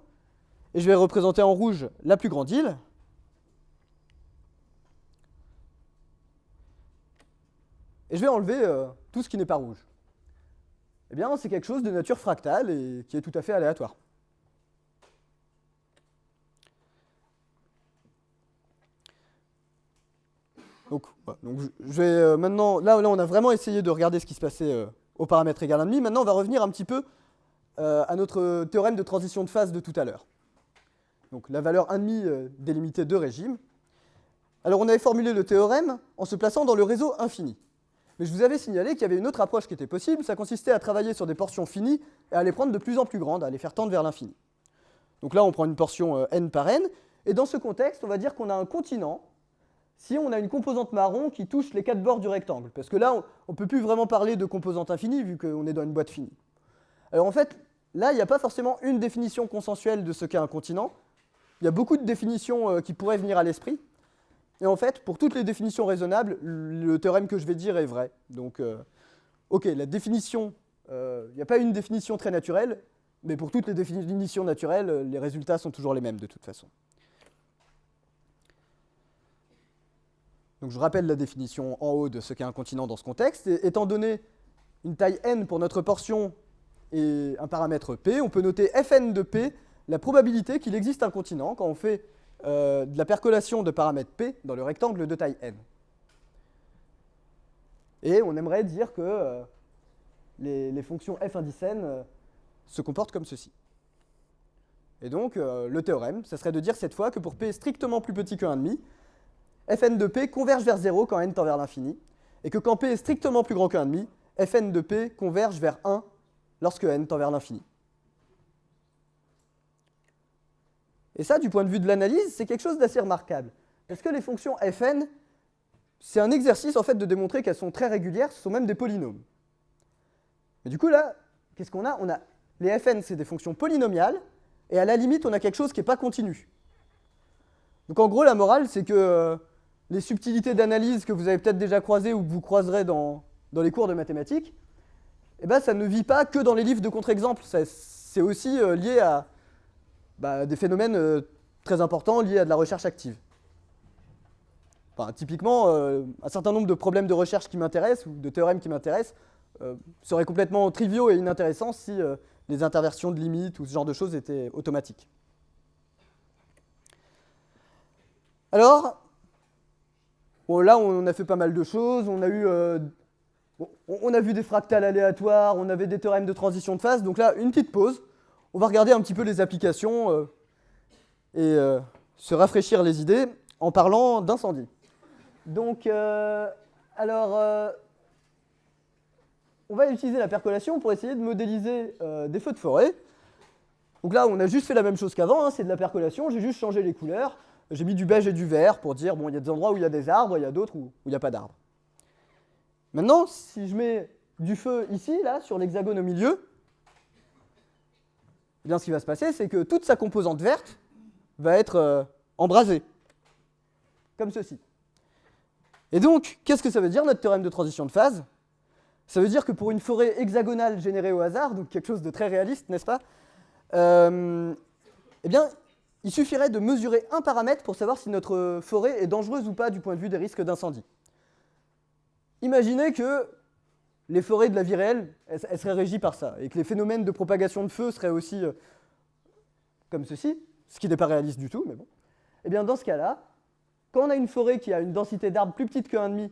Et je vais représenter en rouge la plus grande île. Et je vais enlever tout ce qui n'est pas rouge. Eh bien, c'est quelque chose de nature fractale et qui est tout à fait aléatoire. Donc je vais maintenant, là on a vraiment essayé de regarder ce qui se passait au paramètre égal 1,5. Maintenant, on va revenir un petit peu à notre théorème de transition de phase de tout à l'heure. Donc la valeur 1,5 délimitée de régime. Alors on avait formulé le théorème en se plaçant dans le réseau infini. Mais je vous avais signalé qu'il y avait une autre approche qui était possible, ça consistait à travailler sur des portions finies et à les prendre de plus en plus grandes, à les faire tendre vers l'infini. Donc là, on prend une portion n par n, et dans ce contexte, on va dire qu'on a un continent si on a une composante marron qui touche les 4 bords du rectangle. Parce que là, on ne peut plus vraiment parler de composante infinie, vu qu'on est dans une boîte finie. Alors en fait, là, il n'y a pas forcément une définition consensuelle de ce qu'est un continent. Il y a beaucoup de définitions qui pourraient venir à l'esprit. Et en fait, pour toutes les définitions raisonnables, le théorème que je vais dire est vrai. Donc, ok, la définition, il n'y a pas une définition très naturelle, mais pour toutes les définitions naturelles, les résultats sont toujours les mêmes de toute façon. Donc je rappelle la définition en haut de ce qu'est un continent dans ce contexte. Et étant donné une taille n pour notre portion et un paramètre p, on peut noter fn de p, la probabilité qu'il existe un continent quand on fait de la percolation de paramètres p dans le rectangle de taille n. Et on aimerait dire que les fonctions f indice n se comportent comme ceci. Et donc le théorème, ça serait de dire cette fois que pour p strictement plus petit que 1,5, fn de p converge vers 0 quand n tend vers l'infini, et que quand p est strictement plus grand que 1,5, fn de p converge vers 1 lorsque n tend vers l'infini. Et ça, du point de vue de l'analyse, c'est quelque chose d'assez remarquable. Parce que les fonctions fn, c'est un exercice en fait de démontrer qu'elles sont très régulières, ce sont même des polynômes. Et du coup là, qu'est-ce qu'on a ? Les fn, c'est des fonctions polynomiales, et à la limite, on a quelque chose qui n'est pas continu. Donc en gros, la morale, c'est que les subtilités d'analyse que vous avez peut-être déjà croisées ou que vous croiserez dans les cours de mathématiques, eh ben, ça ne vit pas que dans les livres de contre-exemples, c'est aussi lié à des phénomènes très importants liés à de la recherche active. Enfin, typiquement, un certain nombre de problèmes de recherche qui m'intéressent, ou de théorèmes qui m'intéressent, seraient complètement triviaux et inintéressants si les interversions de limites ou ce genre de choses étaient automatiques. Alors, bon, là, on a fait pas mal de choses, on a vu des fractales aléatoires, on avait des théorèmes de transition de phase, donc là, une petite pause. On va regarder un petit peu les applications et se rafraîchir les idées en parlant d'incendie. Donc, on va utiliser la percolation pour essayer de modéliser des feux de forêt. Donc là, on a juste fait la même chose qu'avant, c'est de la percolation, j'ai juste changé les couleurs. J'ai mis du beige et du vert pour dire, bon, il y a des endroits où il y a des arbres, il y a d'autres où il n'y a pas d'arbres. Maintenant, si je mets du feu ici, là, sur l'hexagone au milieu, eh bien, ce qui va se passer, c'est que toute sa composante verte va être embrasée, comme ceci. Et donc, qu'est-ce que ça veut dire, notre théorème de transition de phase? Ça veut dire que pour une forêt hexagonale générée au hasard, donc quelque chose de très réaliste, n'est-ce pas, eh bien, il suffirait de mesurer un paramètre pour savoir si notre forêt est dangereuse ou pas du point de vue des risques d'incendie. Imaginez que les forêts de la vie réelle, elles seraient régies par ça, et que les phénomènes de propagation de feu seraient aussi comme ceci, ce qui n'est pas réaliste du tout, mais bon. Eh bien, dans ce cas-là, quand on a une forêt qui a une densité d'arbres plus petite que 1,5,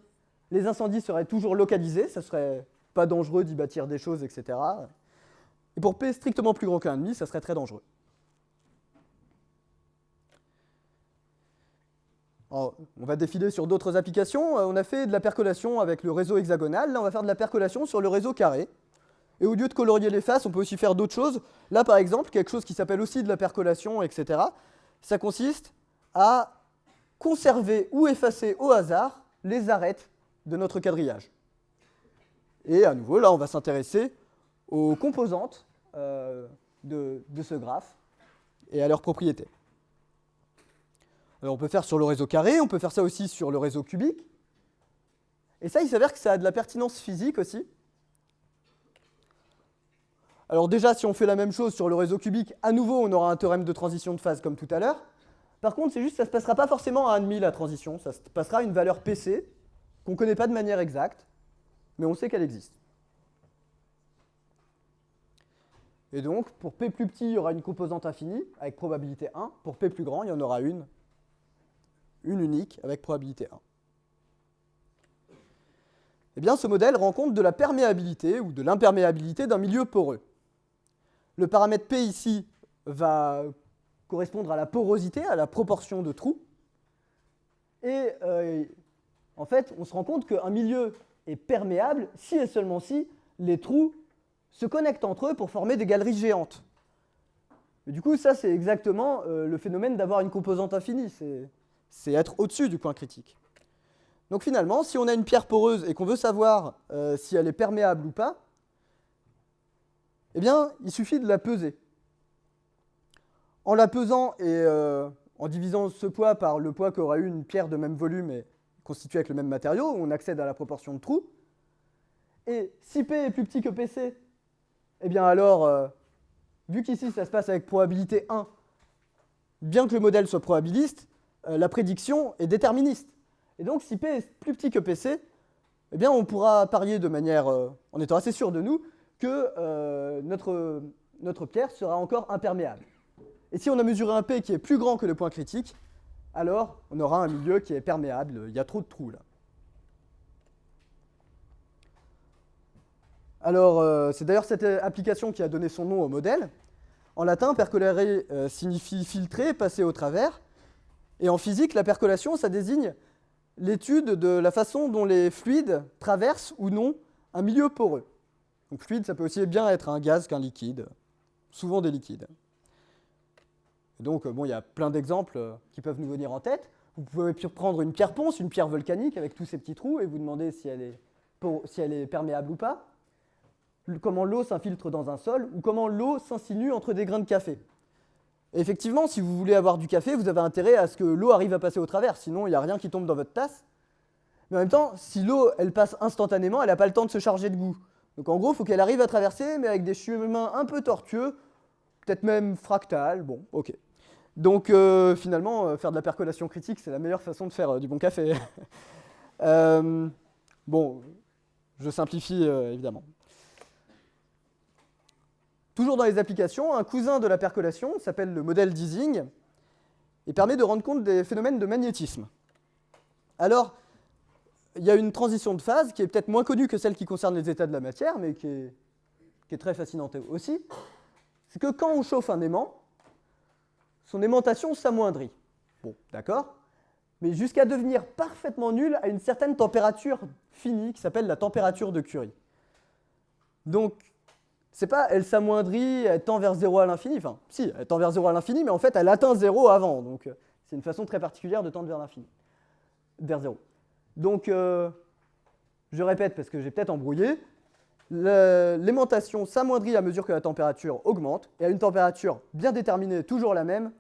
les incendies seraient toujours localisés, ça serait pas dangereux d'y bâtir des choses, etc. Et pour P strictement plus grand que 1,5, ça serait très dangereux. Alors, on va défiler sur d'autres applications. On a fait de la percolation avec le réseau hexagonal. Là, on va faire de la percolation sur le réseau carré. Et au lieu de colorier les faces, on peut aussi faire d'autres choses. Là, par exemple, quelque chose qui s'appelle aussi de la percolation, etc. Ça consiste à conserver ou effacer au hasard les arêtes de notre quadrillage. Et à nouveau, là, on va s'intéresser aux composantes de ce graphe et à leurs propriétés. Alors, on peut faire sur le réseau carré, on peut faire ça aussi sur le réseau cubique. Et ça, il s'avère que ça a de la pertinence physique aussi. Alors déjà, si on fait la même chose sur le réseau cubique, à nouveau, on aura un théorème de transition de phase comme tout à l'heure. Par contre, c'est juste que ça ne se passera pas forcément à 1,5 la transition, ça se passera à une valeur PC qu'on ne connaît pas de manière exacte, mais on sait qu'elle existe. Et donc, pour P plus petit, il y aura une composante infinie avec probabilité 1. Pour P plus grand, il y en aura une unique avec probabilité 1. Eh bien, ce modèle rend compte de la perméabilité ou de l'imperméabilité d'un milieu poreux. Le paramètre P ici va correspondre à la porosité, à la proportion de trous. Et en fait, on se rend compte qu'un milieu est perméable si et seulement si les trous se connectent entre eux pour former des galeries géantes. Mais du coup, ça, c'est exactement le phénomène d'avoir une composante infinie. C'est être au-dessus du point critique. Donc finalement, si on a une pierre poreuse et qu'on veut savoir si elle est perméable ou pas, eh bien, il suffit de la peser. En la pesant et en divisant ce poids par le poids qu'aura eu une pierre de même volume et constituée avec le même matériau, on accède à la proportion de trous. Et si P est plus petit que PC, eh bien alors, vu qu'ici ça se passe avec probabilité 1, bien que le modèle soit probabiliste, la prédiction est déterministe. Et donc, si P est plus petit que PC, eh bien, on pourra parier de manière, en étant assez sûr de nous, que notre pierre sera encore imperméable. Et si on a mesuré un P qui est plus grand que le point critique, alors on aura un milieu qui est perméable. Il y a trop de trous là. Alors, c'est d'ailleurs cette application qui a donné son nom au modèle. En latin, percolare signifie filtrer, passer au travers. Et en physique, la percolation, ça désigne l'étude de la façon dont les fluides traversent ou non un milieu poreux. Donc fluide, ça peut aussi bien être un gaz qu'un liquide, souvent des liquides. Et donc, bon, il y a plein d'exemples qui peuvent nous venir en tête. Vous pouvez prendre une pierre ponce, une pierre volcanique avec tous ces petits trous et vous demander si elle est perméable ou pas. Comment l'eau s'infiltre dans un sol ou comment l'eau s'insinue entre des grains de café. Et effectivement, si vous voulez avoir du café, vous avez intérêt à ce que l'eau arrive à passer au travers, sinon il n'y a rien qui tombe dans votre tasse. Mais en même temps, si l'eau elle passe instantanément, elle n'a pas le temps de se charger de goût. Donc en gros, il faut qu'elle arrive à traverser, mais avec des chemins un peu tortueux, peut-être même fractales, bon, ok. Donc finalement, faire de la percolation critique, c'est la meilleure façon de faire du bon café. Bon, je simplifie évidemment. Toujours dans les applications, un cousin de la percolation s'appelle le modèle d'Ising et permet de rendre compte des phénomènes de magnétisme. Alors, il y a une transition de phase qui est peut-être moins connue que celle qui concerne les états de la matière, mais qui est très fascinante aussi. C'est que quand on chauffe un aimant, son aimantation s'amoindrit. Bon, d'accord, mais jusqu'à devenir parfaitement nulle à une certaine température finie qui s'appelle la température de Curie. Donc, c'est pas elle s'amoindrit, elle tend vers 0 à l'infini, enfin, si, elle tend vers 0 à l'infini, mais en fait, elle atteint 0 avant. Donc, c'est une façon très particulière de tendre vers l'infini, vers 0. Donc, je répète parce que j'ai peut-être embrouillé, l'aimantation s'amoindrit à mesure que la température augmente, et à une température bien déterminée, toujours la même,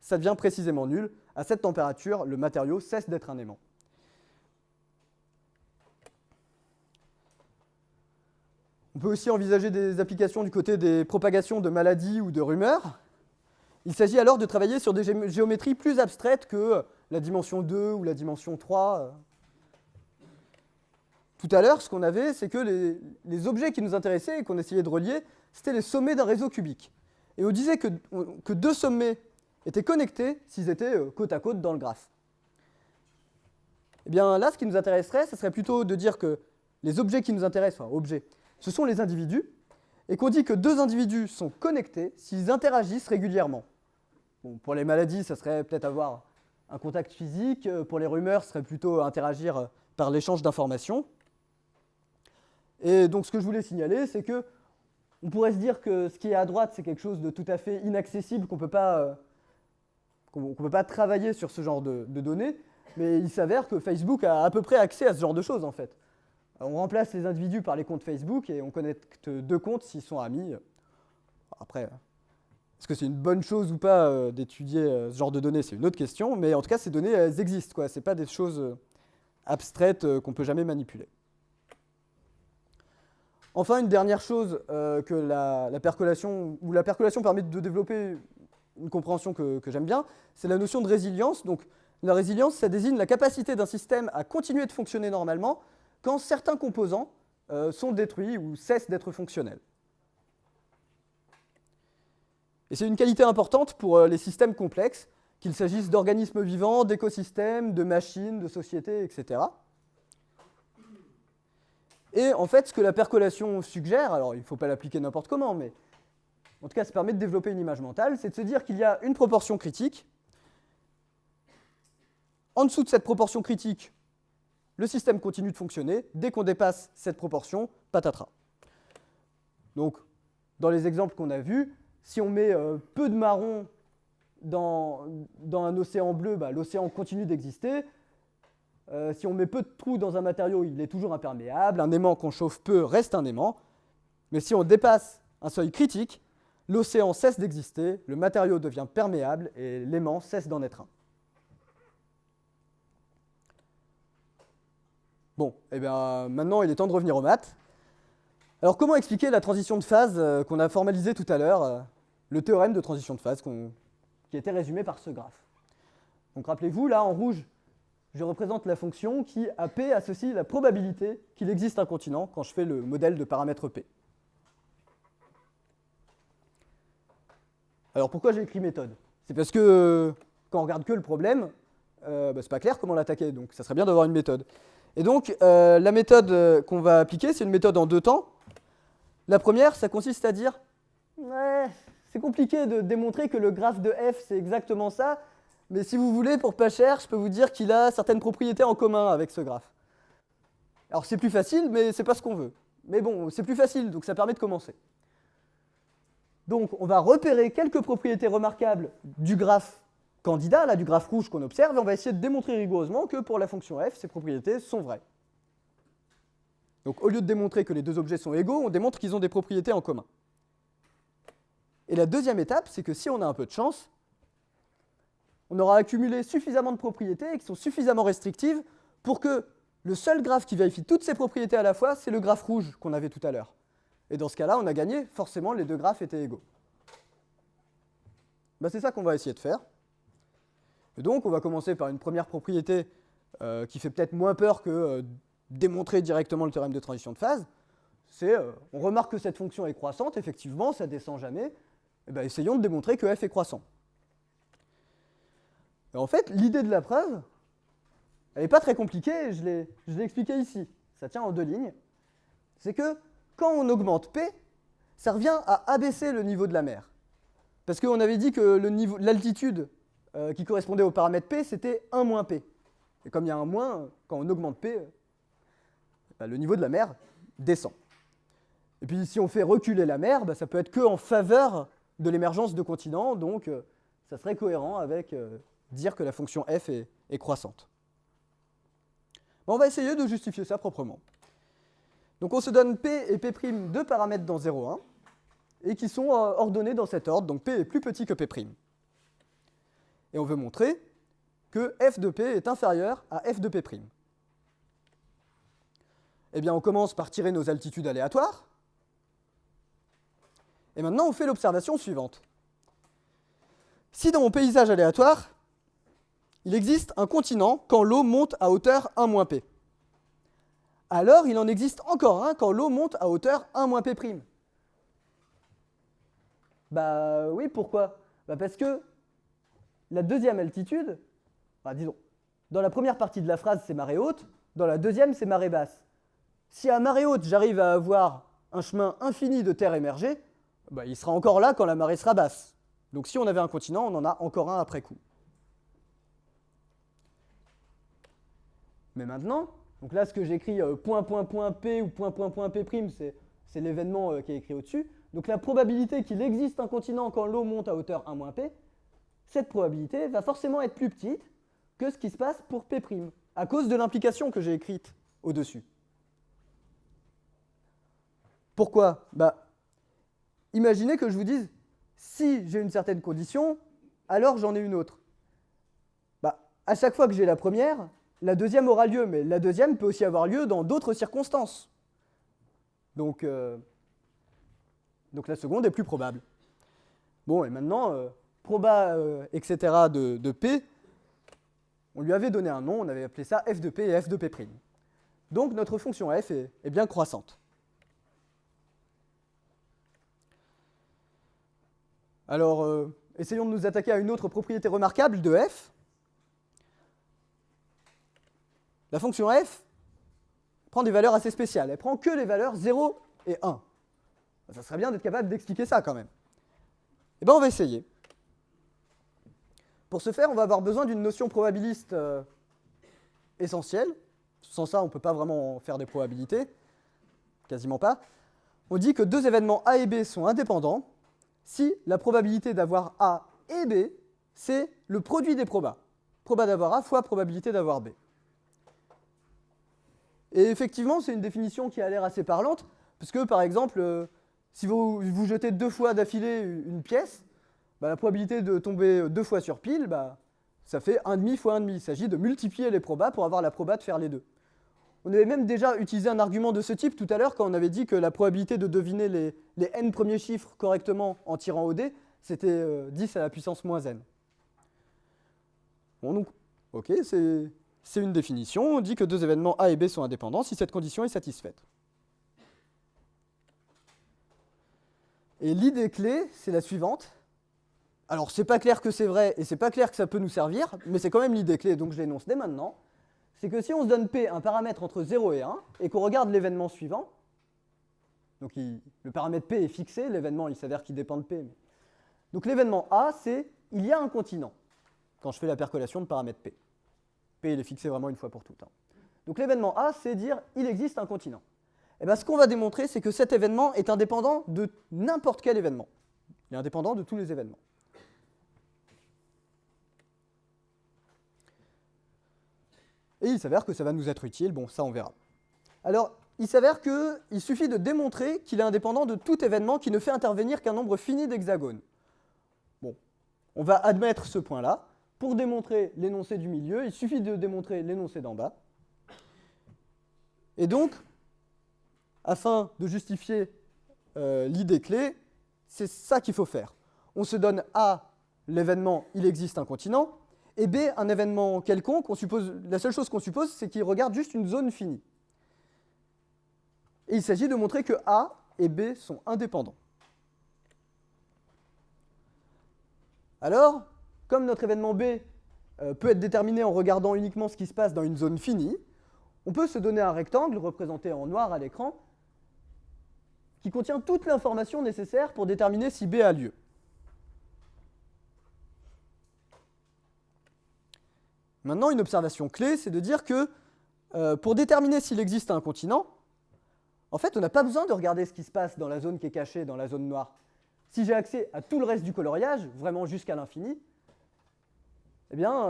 ça devient précisément nul. À cette température, le matériau cesse d'être un aimant. On peut aussi envisager des applications du côté des propagations de maladies ou de rumeurs. Il s'agit alors de travailler sur des géométries plus abstraites que la dimension 2 ou la dimension 3. Tout à l'heure, ce qu'on avait, c'est que les objets qui nous intéressaient et qu'on essayait de relier, c'était les sommets d'un réseau cubique. Et on disait que deux sommets étaient connectés s'ils étaient côte à côte dans le graphe. Et bien là, ce qui nous intéresserait, ce serait plutôt de dire que les objets qui nous intéressent, enfin objets, ce sont les individus, et qu'on dit que deux individus sont connectés s'ils interagissent régulièrement. Bon, pour les maladies, ça serait peut-être avoir un contact physique. Pour les rumeurs, ce serait plutôt interagir par l'échange d'informations. Et donc, ce que je voulais signaler, c'est que on pourrait se dire que ce qui est à droite, c'est quelque chose de tout à fait inaccessible, qu'on ne peut pas travailler sur ce genre de données, mais il s'avère que Facebook a à peu près accès à ce genre de choses, en fait. On remplace les individus par les comptes Facebook et on connecte deux comptes s'ils sont amis. Après, est-ce que c'est une bonne chose ou pas d'étudier ce genre de données, c'est une autre question, mais en tout cas, ces données, elles existent, quoi. Ce n'est pas des choses abstraites qu'on ne peut jamais manipuler. Enfin, une dernière chose que la percolation permet de développer une compréhension que j'aime bien, c'est la notion de résilience. Donc, la résilience, ça désigne la capacité d'un système à continuer de fonctionner normalement quand certains composants sont détruits ou cessent d'être fonctionnels. Et c'est une qualité importante pour les systèmes complexes, qu'il s'agisse d'organismes vivants, d'écosystèmes, de machines, de sociétés, etc. Et en fait, ce que la percolation suggère, alors il ne faut pas l'appliquer n'importe comment, mais en tout cas, ça permet de développer une image mentale, c'est de se dire qu'il y a une proportion critique. En dessous de cette proportion critique, le système continue de fonctionner. Dès qu'on dépasse cette proportion, patatras. Donc, dans les exemples qu'on a vus, si on met peu de marron dans un océan bleu, bah, l'océan continue d'exister. Si on met peu de trous dans un matériau, il est toujours imperméable. Un aimant qu'on chauffe peu reste un aimant. Mais si on dépasse un seuil critique, l'océan cesse d'exister, le matériau devient perméable et l'aimant cesse d'en être un. Bon, et bien maintenant il est temps de revenir aux maths. Alors comment expliquer la transition de phase qu'on a formalisée tout à l'heure, le théorème de transition de phase qui était résumé par ce graphe. Donc rappelez-vous, là en rouge, je représente la fonction qui, à P, associe la probabilité qu'il existe un continent quand je fais le modèle de paramètres P. Alors pourquoi j'ai écrit méthode? C'est parce que quand on regarde que le problème, c'est pas clair comment l'attaquer, donc ça serait bien d'avoir une méthode. Et donc la méthode qu'on va appliquer, c'est une méthode en deux temps. La première, ça consiste à dire ouais, c'est compliqué de démontrer que le graphe de f, c'est exactement ça, mais si vous voulez, pour pas cher, je peux vous dire qu'il a certaines propriétés en commun avec ce graphe. Alors c'est plus facile, mais c'est pas ce qu'on veut. Mais bon, c'est plus facile, donc ça permet de commencer. Donc on va repérer quelques propriétés remarquables du graphe candidat, là, du graphe rouge qu'on observe, et on va essayer de démontrer rigoureusement que pour la fonction f, ces propriétés sont vraies. Donc au lieu de démontrer que les deux objets sont égaux, on démontre qu'ils ont des propriétés en commun. Et la deuxième étape, c'est que si on a un peu de chance, on aura accumulé suffisamment de propriétés qui sont suffisamment restrictives pour que le seul graphe qui vérifie toutes ces propriétés à la fois, c'est le graphe rouge qu'on avait tout à l'heure. Et dans ce cas-là, on a gagné, forcément, les deux graphes étaient égaux. C'est ça qu'on va essayer de faire. Et donc, on va commencer par une première propriété qui fait peut-être moins peur que démontrer directement le théorème de transition de phase. C'est, on remarque que cette fonction est croissante, effectivement, ça ne descend jamais. Et essayons de démontrer que f est croissant. Et en fait, l'idée de la preuve, elle n'est pas très compliquée, je l'ai expliqué ici. Ça tient en deux lignes. C'est que quand on augmente P, ça revient à abaisser le niveau de la mer. Parce qu'on avait dit que l'altitude qui correspondait au paramètre P, c'était 1 moins P. Et comme il y a un moins, quand on augmente P, le niveau de la mer descend. Et puis si on fait reculer la mer, ça peut être qu'en faveur de l'émergence de continents, donc ça serait cohérent avec dire que la fonction f est croissante. On va essayer de justifier ça proprement. Donc on se donne P et P', deux paramètres dans 0, 1, et qui sont ordonnés dans cet ordre, donc P est plus petit que P'. Et on veut montrer que f de P est inférieur à f de P'. Eh bien, on commence par tirer nos altitudes aléatoires. Et maintenant, on fait l'observation suivante. Si dans mon paysage aléatoire, il existe un continent quand l'eau monte à hauteur 1 P, alors il en existe encore un quand l'eau monte à hauteur 1 P'. Bah oui, pourquoi? Bah parce que la deuxième altitude, disons, dans la première partie de la phrase, c'est marée haute, dans la deuxième, c'est marée basse. Si à marée haute, j'arrive à avoir un chemin infini de terre émergée, bah, il sera encore là quand la marée sera basse. Donc si on avait un continent, on en a encore un après coup. Mais maintenant, donc là, ce que j'écris point P ou point P', c'est l'événement qui est écrit au-dessus. Donc la probabilité qu'il existe un continent quand l'eau monte à hauteur 1 P, cette probabilité va forcément être plus petite que ce qui se passe pour P', à cause de l'implication que j'ai écrite au-dessus. Pourquoi? Bah, imaginez que je vous dise, si j'ai une certaine condition, alors j'en ai une autre. Bah, à chaque fois que j'ai la première, la deuxième aura lieu, mais la deuxième peut aussi avoir lieu dans d'autres circonstances. Donc la seconde est plus probable. Bon, et maintenant, proba, etc. de P, on lui avait donné un nom, on avait appelé ça f de P et f de P'. Donc notre fonction f est bien croissante. Alors, essayons de nous attaquer à une autre propriété remarquable de f. La fonction f prend des valeurs assez spéciales. Elle prend que les valeurs 0 et 1. Ça serait bien d'être capable d'expliquer ça quand même. Eh bien, on va essayer. Pour ce faire, on va avoir besoin d'une notion probabiliste essentielle. Sans ça, on ne peut pas vraiment faire des probabilités. Quasiment pas. On dit que deux événements A et B sont indépendants si la probabilité d'avoir A et B, c'est le produit des probas. Proba d'avoir A fois probabilité d'avoir B. Et effectivement, c'est une définition qui a l'air assez parlante, parce que par exemple, si vous jetez deux fois d'affilée une pièce, bah, la probabilité de tomber deux fois sur pile, bah, ça fait 1,5 fois 1,5. Il s'agit de multiplier les probas pour avoir la proba de faire les deux. On avait même déjà utilisé un argument de ce type tout à l'heure quand on avait dit que la probabilité de deviner les n premiers chiffres correctement en tirant au dé, c'était 10 à la puissance moins n. Bon, donc, ok, c'est une définition. On dit que deux événements A et B sont indépendants si cette condition est satisfaite. Et l'idée clé, c'est la suivante. Alors, c'est pas clair que c'est vrai et c'est pas clair que ça peut nous servir, mais c'est quand même l'idée clé, donc je l'énonce dès maintenant. C'est que si on se donne P un paramètre entre 0 et 1, et qu'on regarde l'événement suivant, donc le paramètre P est fixé, l'événement il s'avère qu'il dépend de P. Donc l'événement A, c'est il y a un continent, quand je fais la percolation de paramètre P. P il est fixé vraiment une fois pour toutes. Donc l'événement A, c'est dire il existe un continent. Et bien ce qu'on va démontrer, c'est que cet événement est indépendant de n'importe quel événement. Il est indépendant de tous les événements. Et il s'avère que ça va nous être utile, bon ça on verra. Alors, il s'avère qu'il suffit de démontrer qu'il est indépendant de tout événement qui ne fait intervenir qu'un nombre fini d'hexagones. Bon, on va admettre ce point-là. Pour démontrer l'énoncé du milieu, il suffit de démontrer l'énoncé d'en bas. Et donc, afin de justifier l'idée clé, c'est ça qu'il faut faire. On se donne A, l'événement, il existe un continent, et B, un événement quelconque, la seule chose qu'on suppose, c'est qu'il regarde juste une zone finie. Et il s'agit de montrer que A et B sont indépendants. Alors, comme notre événement B peut être déterminé en regardant uniquement ce qui se passe dans une zone finie, on peut se donner un rectangle, représenté en noir à l'écran, qui contient toute l'information nécessaire pour déterminer si B a lieu. Maintenant, une observation clé, c'est de dire que pour déterminer s'il existe un continent, en fait, on n'a pas besoin de regarder ce qui se passe dans la zone qui est cachée, dans la zone noire. Si j'ai accès à tout le reste du coloriage, vraiment jusqu'à l'infini, eh bien,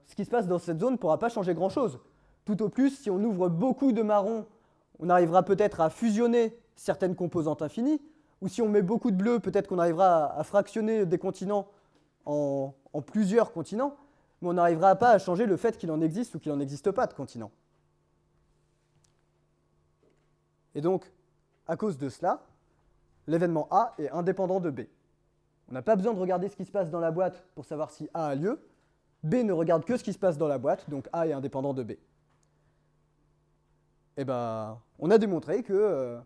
ce qui se passe dans cette zone ne pourra pas changer grand-chose. Tout au plus, si on ouvre beaucoup de marron, on arrivera peut-être à fusionner certaines composantes infinies, ou si on met beaucoup de bleu, peut-être qu'on arrivera à fractionner des continents en plusieurs continents, mais on n'arrivera pas à changer le fait qu'il en existe ou qu'il n'en existe pas de continents. Et donc, à cause de cela, l'événement A est indépendant de B. On n'a pas besoin de regarder ce qui se passe dans la boîte pour savoir si A a lieu. B ne regarde que ce qui se passe dans la boîte, donc A est indépendant de B. Et ben, on a démontré que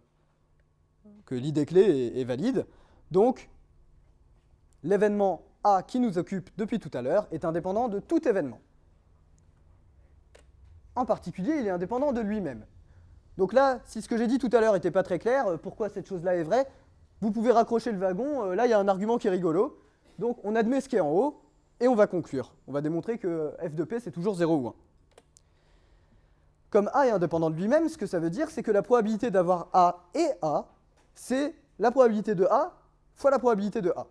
l'idée clé est valide. Donc, l'événement A qui nous occupe depuis tout à l'heure est indépendant de tout événement. En particulier, il est indépendant de lui-même. Donc là, si ce que j'ai dit tout à l'heure n'était pas très clair, pourquoi cette chose-là est vraie, vous pouvez raccrocher le wagon. Là, il y a un argument qui est rigolo. Donc, on admet ce qui est en haut, et on va conclure. On va démontrer que f de p, c'est toujours 0 ou 1. Comme A est indépendant de lui-même, ce que ça veut dire, c'est que la probabilité d'avoir A et A, c'est la probabilité de A fois la probabilité de A.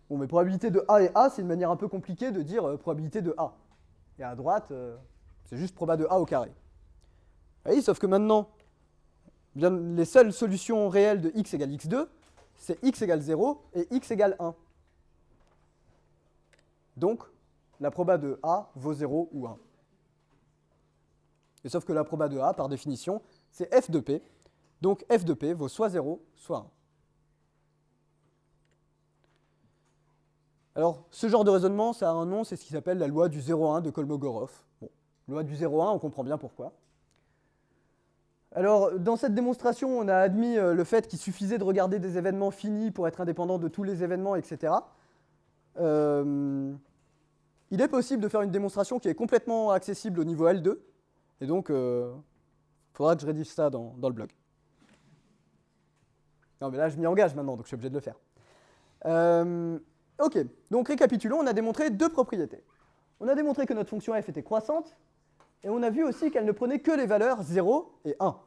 Bon, mais probabilité de A et A, c'est une manière un peu compliquée de dire probabilité de A. Et à droite, c'est juste proba de A au carré. Oui, sauf que maintenant, bien, les seules solutions réelles de x égale x2, c'est x égale 0 et x égale 1. Donc, la proba de A vaut 0 ou 1. Et sauf que la proba de A, par définition, c'est f de p. Donc f de p vaut soit 0, soit 1. Alors, ce genre de raisonnement, ça a un nom, c'est ce qui s'appelle la loi du 0,1 de Kolmogorov. Bon, loi du 0,1, on comprend bien pourquoi. Alors, dans cette démonstration, on a admis le fait qu'il suffisait de regarder des événements finis pour être indépendant de tous les événements, etc. Il est possible de faire une démonstration qui est complètement accessible au niveau L2. Et donc, il faudra que je rédige ça dans le blog. Non, mais là, je m'y engage maintenant, donc je suis obligé de le faire. Ok, donc récapitulons, on a démontré deux propriétés. On a démontré que notre fonction f était croissante, et on a vu aussi qu'elle ne prenait que les valeurs 0 et 1.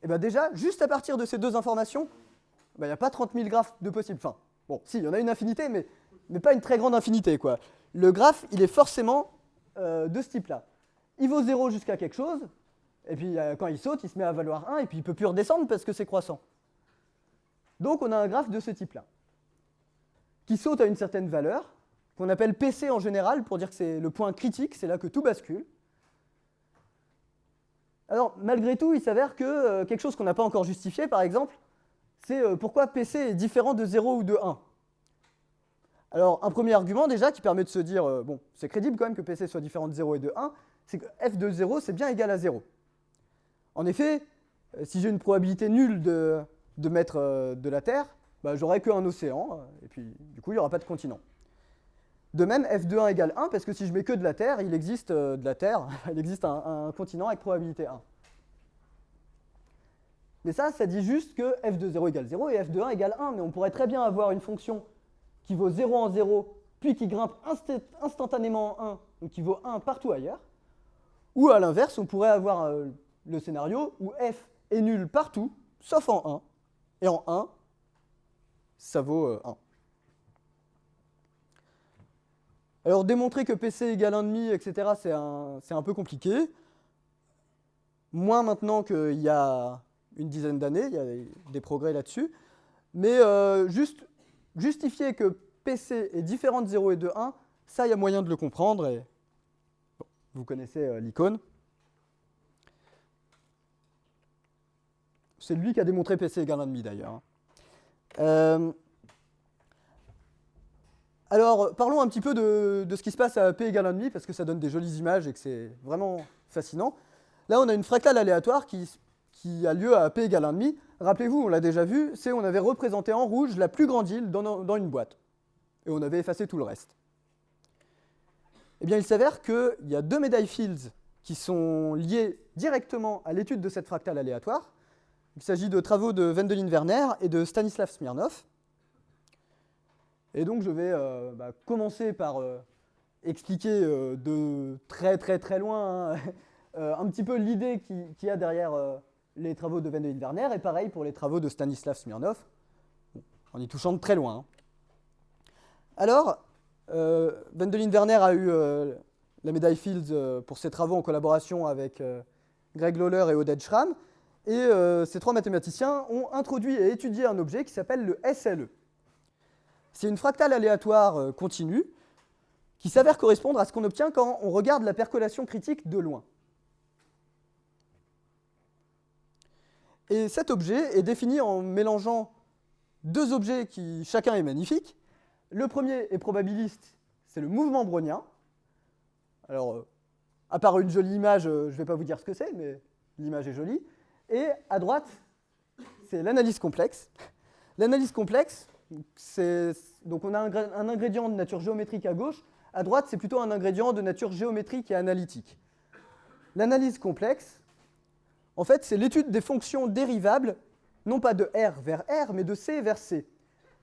Et bien déjà, juste à partir de ces deux informations, il n'y a pas 30 000 graphes de possibles. Enfin, bon, si, il y en a une infinité, mais pas une très grande infinité, quoi. Le graphe, il est forcément de ce type-là. Il vaut 0 jusqu'à quelque chose, et puis quand il saute, il se met à valoir 1, et puis il ne peut plus redescendre parce que c'est croissant. Donc on a un graphe de ce type-là, qui saute à une certaine valeur, qu'on appelle PC en général, pour dire que c'est le point critique, c'est là que tout bascule. Alors, malgré tout, il s'avère que quelque chose qu'on n'a pas encore justifié, par exemple, c'est pourquoi PC est différent de 0 ou de 1. Alors, un premier argument déjà qui permet de se dire, bon, c'est crédible quand même que PC soit différent de 0 et de 1, c'est que f de 0, c'est bien égal à 0. En effet, si j'ai une probabilité nulle de mettre de la Terre, bah, j'aurai qu'un océan, et puis du coup, il n'y aura pas de continent. De même, f de 1 égale 1, parce que si je mets que de la Terre, il existe de la Terre, il existe un continent avec probabilité 1. Mais ça dit juste que f de 0 égale 0 et f de 1 égale 1, mais on pourrait très bien avoir une fonction qui vaut 0 en 0, puis qui grimpe instantanément en 1, donc qui vaut 1 partout ailleurs. Ou à l'inverse, on pourrait avoir le scénario où f est nul partout, sauf en 1, et en 1, ça vaut 1. Alors démontrer que PC égale 1,5, etc., c'est un peu compliqué. Moins maintenant qu'il y a une dizaine d'années, il y a des progrès là-dessus. Mais juste justifier que PC est différent de 0 et de 1, ça, il y a moyen de le comprendre. Et bon, vous connaissez l'icône. C'est lui qui a démontré PC égale 1,5 d'ailleurs. Alors, parlons un petit peu de ce qui se passe à P égale 1,5, parce que ça donne des jolies images et que c'est vraiment fascinant. Là, on a une fractale aléatoire qui a lieu à P égale 1,5. Rappelez-vous, on l'a déjà vu, on avait représenté en rouge la plus grande île dans une boîte. Et on avait effacé tout le reste. Eh bien, il s'avère qu'il y a deux médailles Fields qui sont liées directement à l'étude de cette fractale aléatoire. Il s'agit de travaux de Wendelin-Werner et de Stanislav Smirnov. Et donc je vais commencer par expliquer de très loin un petit peu l'idée qu'il y a derrière les travaux de Wendelin-Werner, et pareil pour les travaux de Stanislav Smirnov, en y touchant de très loin. Alors, Wendelin-Werner a eu la médaille Fields pour ses travaux en collaboration avec Greg Lawler et Oded Schramm. Et ces trois mathématiciens ont introduit et étudié un objet qui s'appelle le SLE. C'est une fractale aléatoire continue qui s'avère correspondre à ce qu'on obtient quand on regarde la percolation critique de loin. Et cet objet est défini en mélangeant deux objets qui chacun est magnifique. Le premier est probabiliste, c'est le mouvement brownien. Alors, à part une jolie image, je ne vais pas vous dire ce que c'est, mais l'image est jolie. Et à droite, c'est l'analyse complexe. L'analyse complexe, donc on a un ingrédient de nature géométrique à gauche. À droite, c'est plutôt un ingrédient de nature géométrique et analytique. L'analyse complexe, en fait, c'est l'étude des fonctions dérivables, non pas de R vers R, mais de C vers C.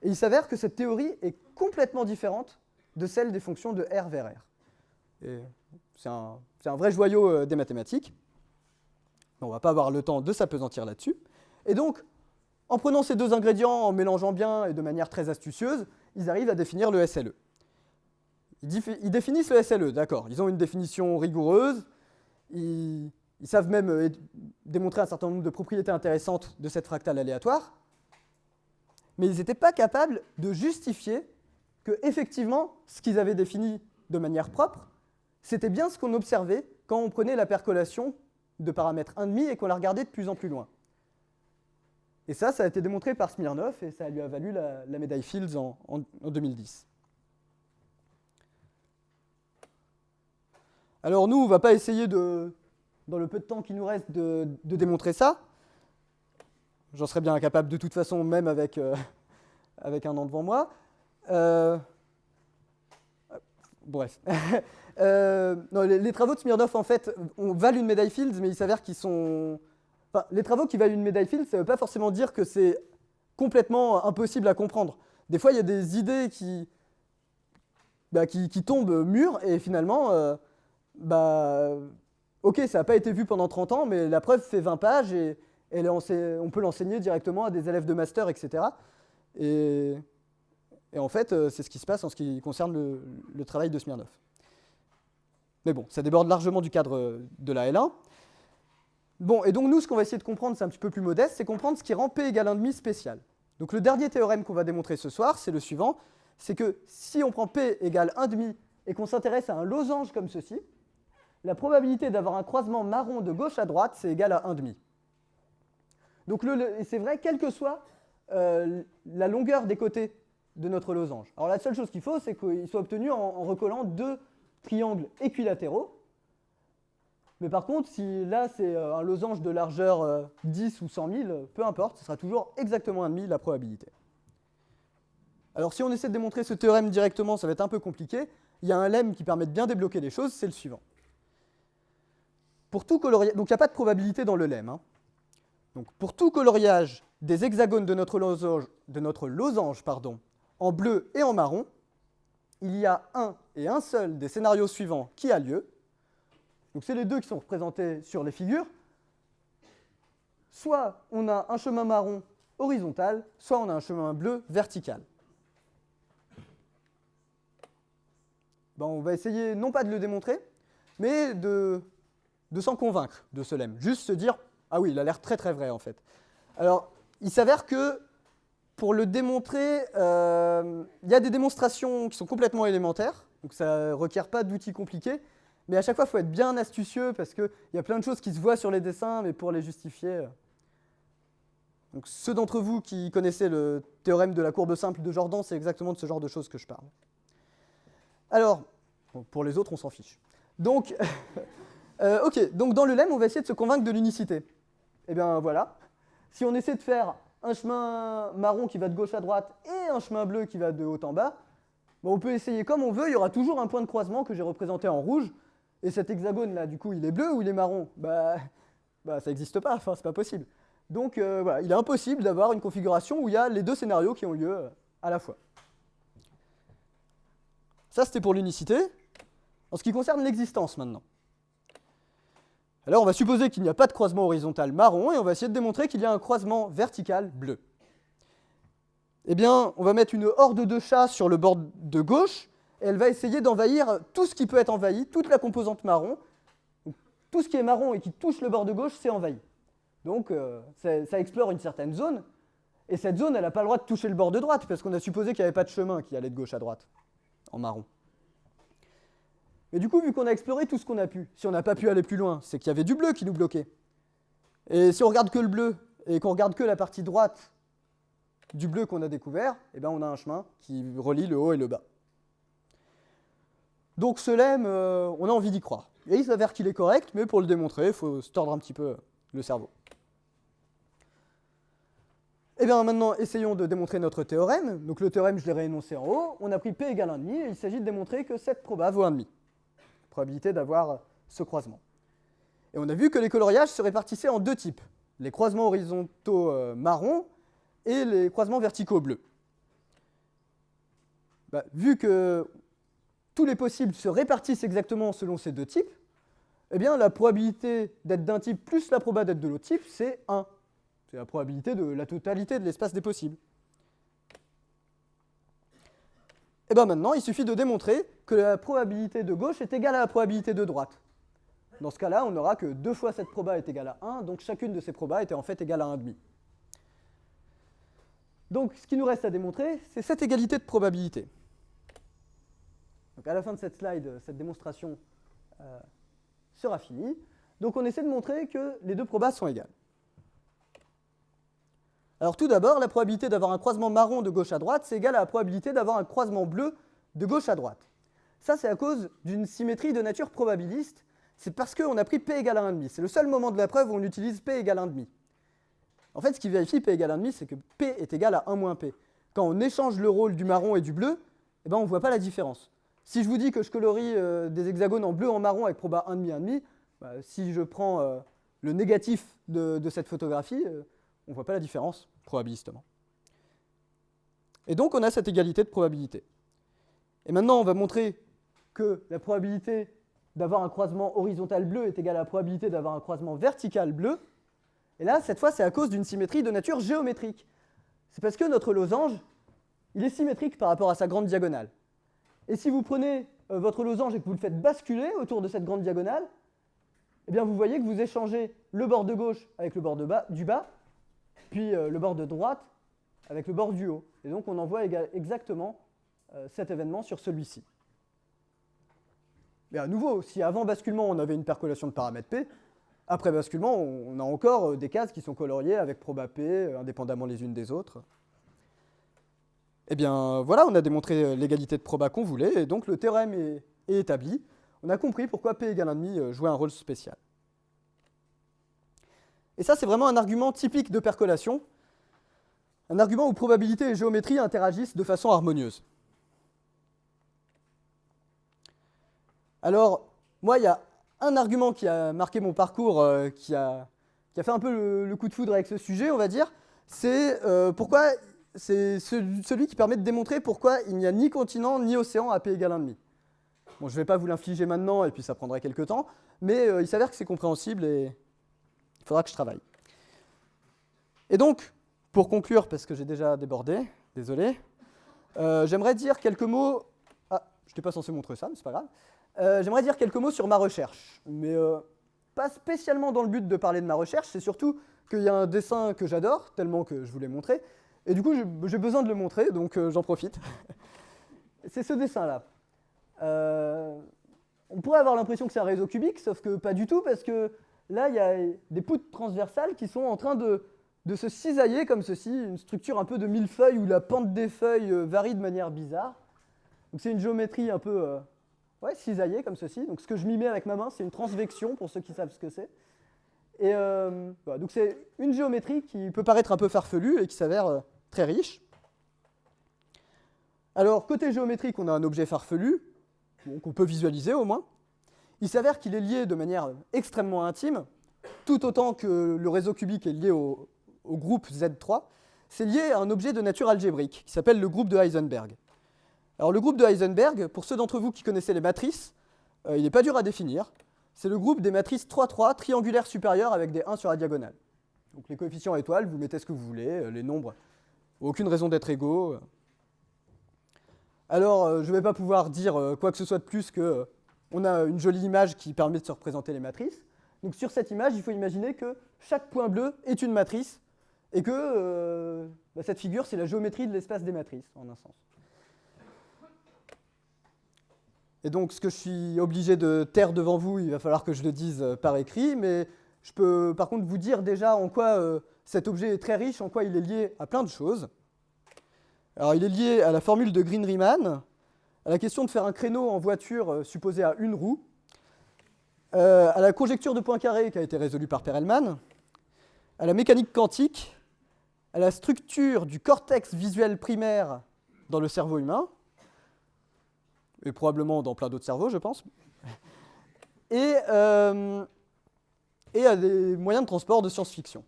Et il s'avère que cette théorie est complètement différente de celle des fonctions de R vers R. Et c'est un vrai joyau des mathématiques. On ne va pas avoir le temps de s'appesantir là-dessus. Et donc, en prenant ces deux ingrédients, en mélangeant bien et de manière très astucieuse, ils arrivent à définir le SLE. Ils définissent le SLE, d'accord. Ils ont une définition rigoureuse. Ils savent même démontrer un certain nombre de propriétés intéressantes de cette fractale aléatoire. Mais ils n'étaient pas capables de justifier que, effectivement, ce qu'ils avaient défini de manière propre, c'était bien ce qu'on observait quand on prenait la percolation de paramètres 1,5 et qu'on la regardait de plus en plus loin. Et ça a été démontré par Smirnov et ça lui a valu la médaille Fields en 2010. Alors nous, on ne va pas essayer, dans le peu de temps qui nous reste, de démontrer ça. J'en serais bien incapable de toute façon, même avec un an devant moi. Bref. Non, les travaux de Smirnov, en fait, valent une médaille Fields, mais il s'avère qu'ils sont... Enfin, les travaux qui valent une médaille Fields, ça ne veut pas forcément dire que c'est complètement impossible à comprendre. Des fois, il y a des idées qui tombent mûres, et finalement, ok, ça n'a pas été vu pendant 30 ans, mais la preuve fait 20 pages, et on peut l'enseigner directement à des élèves de master, etc. Et en fait, c'est ce qui se passe en ce qui concerne le travail de Smirnov. Mais bon, ça déborde largement du cadre de la L1. Bon, et donc nous, ce qu'on va essayer de comprendre, c'est un petit peu plus modeste, c'est comprendre ce qui rend P égale 1,5 spécial. Donc le dernier théorème qu'on va démontrer ce soir, c'est le suivant, c'est que si on prend P égale 1,5 et qu'on s'intéresse à un losange comme ceci, la probabilité d'avoir un croisement marron de gauche à droite, c'est égal à 1,5. Donc c'est vrai, quelle que soit la longueur des côtés de notre losange. Alors la seule chose qu'il faut, c'est qu'il soit obtenu en recollant deux triangles équilatéraux. Mais par contre, si là c'est un losange de largeur 10 ou 100 000, peu importe, ce sera toujours exactement 1,5 la probabilité. Alors si on essaie de démontrer ce théorème directement, ça va être un peu compliqué. Il y a un lemme qui permet de bien débloquer les choses, c'est le suivant. Pour tout coloriage, donc il n'y a pas de probabilité dans le lemme. Hein. Donc pour tout coloriage des hexagones de notre losange, en bleu et en marron, il y a un et un seul des scénarios suivants qui a lieu. Donc c'est les deux qui sont représentés sur les figures. Soit on a un chemin marron horizontal, soit on a un chemin bleu vertical. On va essayer non pas de le démontrer, mais de s'en convaincre de ce lemme. Juste se dire, ah oui, il a l'air très très vrai en fait. Alors, il s'avère que pour le démontrer, il y a des démonstrations qui sont complètement élémentaires, donc ça ne requiert pas d'outils compliqués, mais à chaque fois, il faut être bien astucieux parce qu'il y a plein de choses qui se voient sur les dessins, mais pour les justifier... Donc, ceux d'entre vous qui connaissez le théorème de la courbe simple de Jordan, c'est exactement de ce genre de choses que je parle. Alors, pour les autres, on s'en fiche. Donc, ok, donc dans le lemme, on va essayer de se convaincre de l'unicité. Eh bien voilà, si on essaie de faire un chemin marron qui va de gauche à droite et un chemin bleu qui va de haut en bas, on peut essayer comme on veut, il y aura toujours un point de croisement que j'ai représenté en rouge, et cet hexagone-là, du coup, il est bleu ou il est marron? Ça n'existe pas, enfin, c'est pas possible. Donc voilà, il est impossible d'avoir une configuration où il y a les deux scénarios qui ont lieu à la fois. Ça, c'était pour l'unicité. En ce qui concerne l'existence, maintenant. Alors, on va supposer qu'il n'y a pas de croisement horizontal marron, et on va essayer de démontrer qu'il y a un croisement vertical bleu. Eh bien, on va mettre une horde de chats sur le bord de gauche, et elle va essayer d'envahir tout ce qui peut être envahi, toute la composante marron. Donc, tout ce qui est marron et qui touche le bord de gauche, c'est envahi. Donc ça explore une certaine zone, et cette zone, elle n'a pas le droit de toucher le bord de droite, parce qu'on a supposé qu'il n'y avait pas de chemin qui allait de gauche à droite, en marron. Mais du coup, vu qu'on a exploré tout ce qu'on a pu, si on n'a pas pu aller plus loin, c'est qu'il y avait du bleu qui nous bloquait. Et si on regarde que le bleu, et qu'on regarde que la partie droite du bleu qu'on a découvert, eh ben on a un chemin qui relie le haut et le bas. Donc ce lemme, on a envie d'y croire. Et il s'avère qu'il est correct, mais pour le démontrer, il faut se tordre un petit peu le cerveau. Et bien maintenant, essayons de démontrer notre théorème. Donc le théorème, je l'ai réénoncé en haut. On a pris P égale 1,5, et il s'agit de démontrer que cette proba vaut 1,5. Probabilité d'avoir ce croisement. Et on a vu que les coloriages se répartissaient en deux types. Les croisements horizontaux marron et les croisements verticaux bleus. Vu que tous les possibles se répartissent exactement selon ces deux types, eh bien la probabilité d'être d'un type plus la probabilité d'être de l'autre type, c'est 1. C'est la probabilité de la totalité de l'espace des possibles. Et bien maintenant, il suffit de démontrer que la probabilité de gauche est égale à la probabilité de droite. Dans ce cas-là, on n'aura que 2 fois cette proba est égale à 1, donc chacune de ces probas était en fait égale à 1,5. Donc ce qui nous reste à démontrer, c'est cette égalité de probabilité. Donc à la fin de cette slide, cette démonstration sera finie. Donc on essaie de montrer que les deux probas sont égales. Alors tout d'abord, la probabilité d'avoir un croisement marron de gauche à droite, c'est égal à la probabilité d'avoir un croisement bleu de gauche à droite. Ça, c'est à cause d'une symétrie de nature probabiliste. C'est parce qu'on a pris P égale à 1,5. C'est le seul moment de la preuve où on utilise P égale 1,5. En fait, ce qui vérifie P égale 1,5, c'est que P est égal à 1 moins P. Quand on échange le rôle du marron et du bleu, eh ben, on ne voit pas la différence. Si je vous dis que je colorie des hexagones en bleu en marron avec proba 1,5, 1,5, si je prends le négatif de cette photographie, on ne voit pas la différence, probabilistement. Et donc, on a cette égalité de probabilité. Et maintenant, on va montrer que la probabilité d'avoir un croisement horizontal bleu est égale à la probabilité d'avoir un croisement vertical bleu. Et là, cette fois, c'est à cause d'une symétrie de nature géométrique. C'est parce que notre losange, il est symétrique par rapport à sa grande diagonale. Et si vous prenez votre losange et que vous le faites basculer autour de cette grande diagonale, eh bien, vous voyez que vous échangez le bord de gauche avec le bord du bas, puis le bord de droite avec le bord du haut. Et donc, on envoie exactement cet événement sur celui-ci. Mais à nouveau, si avant basculement, on avait une percolation de paramètres P, après basculement, on a encore des cases qui sont coloriées avec proba P, indépendamment les unes des autres. Eh bien, voilà, on a démontré l'égalité de proba qu'on voulait, et donc le théorème est établi. On a compris pourquoi P égale 1,5 jouait un rôle spécial. Et ça, c'est vraiment un argument typique de percolation, un argument où probabilité et géométrie interagissent de façon harmonieuse. Alors, moi, il y a un argument qui a marqué mon parcours, qui a fait un peu le coup de foudre avec ce sujet, on va dire, c'est pourquoi c'est celui qui permet de démontrer pourquoi il n'y a ni continent ni océan à P égale 1,5. Bon, je ne vais pas vous l'infliger maintenant, et puis ça prendrait quelques temps, mais il s'avère que c'est compréhensible et il faudra que je travaille. Et donc, pour conclure, parce que j'ai déjà débordé, désolé, j'aimerais dire quelques mots... Ah, je n'étais pas censé montrer ça, mais c'est pas grave. J'aimerais dire quelques mots sur ma recherche, mais pas spécialement dans le but de parler de ma recherche, c'est surtout qu'il y a un dessin que j'adore, tellement que je voulais montrer, et du coup j'ai besoin de le montrer, donc j'en profite. C'est ce dessin-là. On pourrait avoir l'impression que c'est un réseau cubique, sauf que pas du tout, parce que là il y a des poutres transversales qui sont en train de se cisailler comme ceci, une structure un peu de millefeuille où la pente des feuilles varie de manière bizarre. Donc c'est une géométrie un peu... cisaillé comme ceci. Donc ce que je m'y mets avec ma main, c'est une transvection, pour ceux qui savent ce que c'est. Et voilà, donc c'est une géométrie qui peut paraître un peu farfelue et qui s'avère très riche. Alors, côté géométrique, on a un objet farfelu, qu'on peut visualiser au moins. Il s'avère qu'il est lié de manière extrêmement intime, tout autant que le réseau cubique est lié au groupe Z3. C'est lié à un objet de nature algébrique, qui s'appelle le groupe de Heisenberg. Alors le groupe de Heisenberg, pour ceux d'entre vous qui connaissaient les matrices, il n'est pas dur à définir. C'est le groupe des matrices 3-3 triangulaires supérieures avec des 1 sur la diagonale. Donc les coefficients étoiles, vous mettez ce que vous voulez, les nombres n'ont aucune raison d'être égaux. Alors je ne vais pas pouvoir dire quoi que ce soit de plus que on a une jolie image qui permet de se représenter les matrices, Donc sur cette image, il faut imaginer que chaque point bleu est une matrice et que cette figure, c'est la géométrie de l'espace des matrices, en un sens. Et donc, ce que je suis obligé de taire devant vous, il va falloir que je le dise par écrit, mais je peux par contre vous dire déjà en quoi cet objet est très riche, en quoi il est lié à plein de choses. Alors, il est lié à la formule de Green-Riemann, à la question de faire un créneau en voiture supposé à une roue, à la conjecture de Poincaré qui a été résolue par Perelman, à la mécanique quantique, à la structure du cortex visuel primaire dans le cerveau humain, et probablement dans plein d'autres cerveaux, je pense, et à des moyens de transport de science-fiction.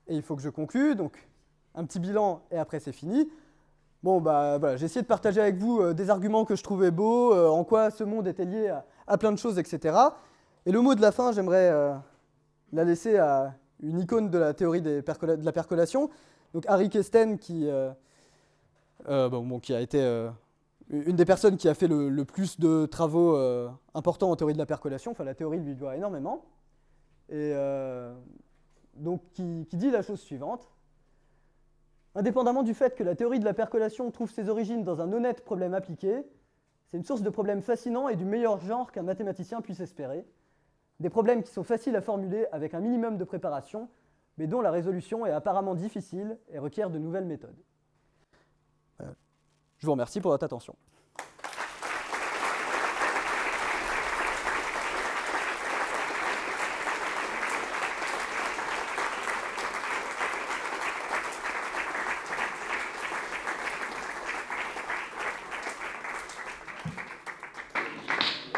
Et il faut que je conclue, donc un petit bilan et après c'est fini. Bon, bah voilà, j'ai essayé de partager avec vous des arguments que je trouvais beaux, en quoi ce monde était lié à plein de choses, etc. Et le mot de la fin, j'aimerais la laisser à une icône de la théorie de la percolation, donc Harry Kesten, qui a été une des personnes qui a fait le plus de travaux importants en théorie de la percolation, enfin la théorie lui doit énormément, et donc qui dit la chose suivante. Indépendamment du fait que la théorie de la percolation trouve ses origines dans un honnête problème appliqué, c'est une source de problèmes fascinants et du meilleur genre qu'un mathématicien puisse espérer. Des problèmes qui sont faciles à formuler avec un minimum de préparation, mais dont la résolution est apparemment difficile et requiert de nouvelles méthodes. Je vous remercie pour votre attention.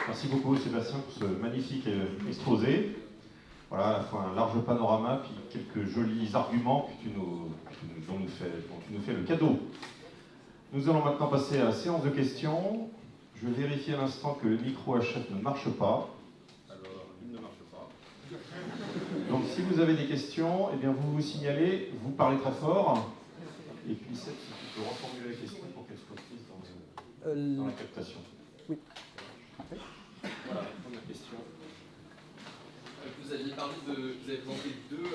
Merci beaucoup Sébastien pour ce magnifique exposé. Voilà, à la fois un large panorama, puis quelques jolis arguments dont tu nous fais le cadeau. Nous allons maintenant passer à la séance de questions. Je vais vérifier à l'instant que le micro HF ne marche pas. Alors, il ne marche pas. Donc si vous avez des questions, eh bien, vous vous signalez, vous parlez très fort. Et puis Seb, si tu peux reformuler la question pour qu'elle soit prise dans la captation. Oui. Voilà, première question. Vous avez présenté deux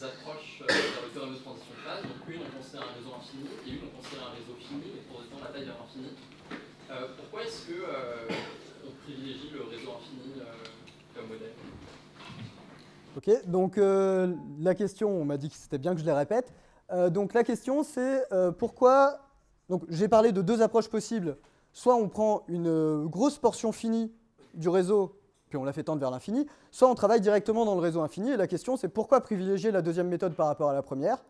approches vers le théorème de transition de phase. Donc une, on considère un réseau infini, et une, on considère un réseau fini, et pour autant la taille vers l'infini. Pourquoi est-ce qu'on privilégie le réseau infini comme modèle? Ok, donc la question, on m'a dit que c'était bien que je les répète. Donc la question c'est pourquoi... Donc j'ai parlé de deux approches possibles. Soit on prend une grosse portion finie du réseau, puis on la fait tendre vers l'infini, soit on travaille directement dans le réseau infini. Et la question c'est pourquoi privilégier la deuxième méthode par rapport à la première?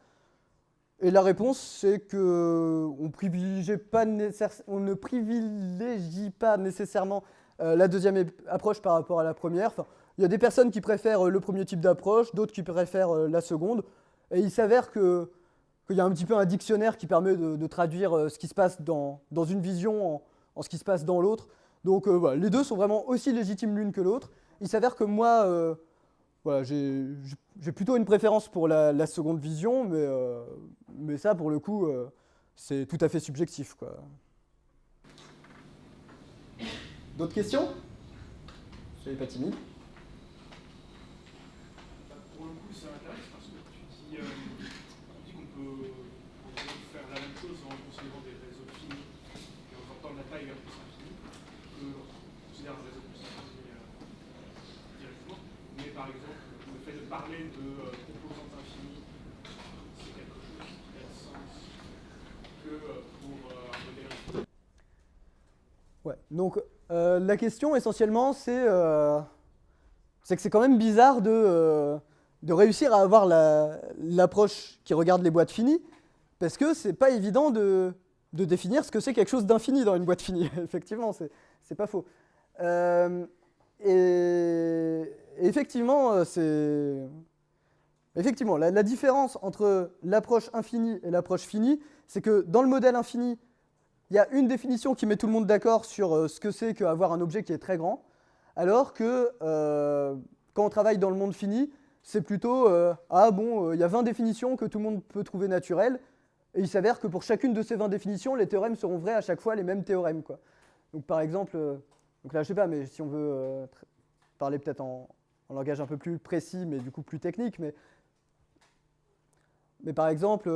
Et la réponse c'est qu'on ne privilégie pas nécessairement la deuxième approche par rapport à la première. Enfin, il y a des personnes qui préfèrent le premier type d'approche, d'autres qui préfèrent la seconde. Et il s'avère qu'il y a un petit peu un dictionnaire qui permet de traduire ce qui se passe dans une vision en ce qui se passe dans l'autre. Donc voilà, les deux sont vraiment aussi légitimes l'une que l'autre. Il s'avère que moi, voilà, j'ai plutôt une préférence pour la seconde vision, mais ça, pour le coup, c'est tout à fait subjectif, quoi. D'autres questions? Soyez pas timide. Pour le coup, ça m'intéresse parce que tu dis qu'on peut faire la même chose en considérant des réseaux finis et en portant la taille vers plus infini, qu'on considère un réseau plus infini directement. Mais par exemple, le fait de parler de composantes infinies, c'est quelque chose qui a de sens que pour un modèle infini. Ouais, donc la question essentiellement c'est que c'est quand même bizarre de réussir à avoir l'approche qui regarde les boîtes finies, parce que c'est pas évident de définir ce que c'est quelque chose d'infini dans une boîte finie. Effectivement, c'est pas faux. Et effectivement, la différence entre l'approche infinie et l'approche finie, c'est que dans le modèle infini, il y a une définition qui met tout le monde d'accord sur ce que c'est qu'avoir un objet qui est très grand, alors que quand on travaille dans le monde fini, c'est plutôt il y a 20 définitions que tout le monde peut trouver naturelles, et il s'avère que pour chacune de ces 20 définitions, les théorèmes seront vrais à chaque fois, les mêmes théorèmes, quoi. Donc par exemple, donc là je sais pas, mais si on veut parler peut-être en langage un peu plus précis, mais du coup plus technique. Mais par exemple,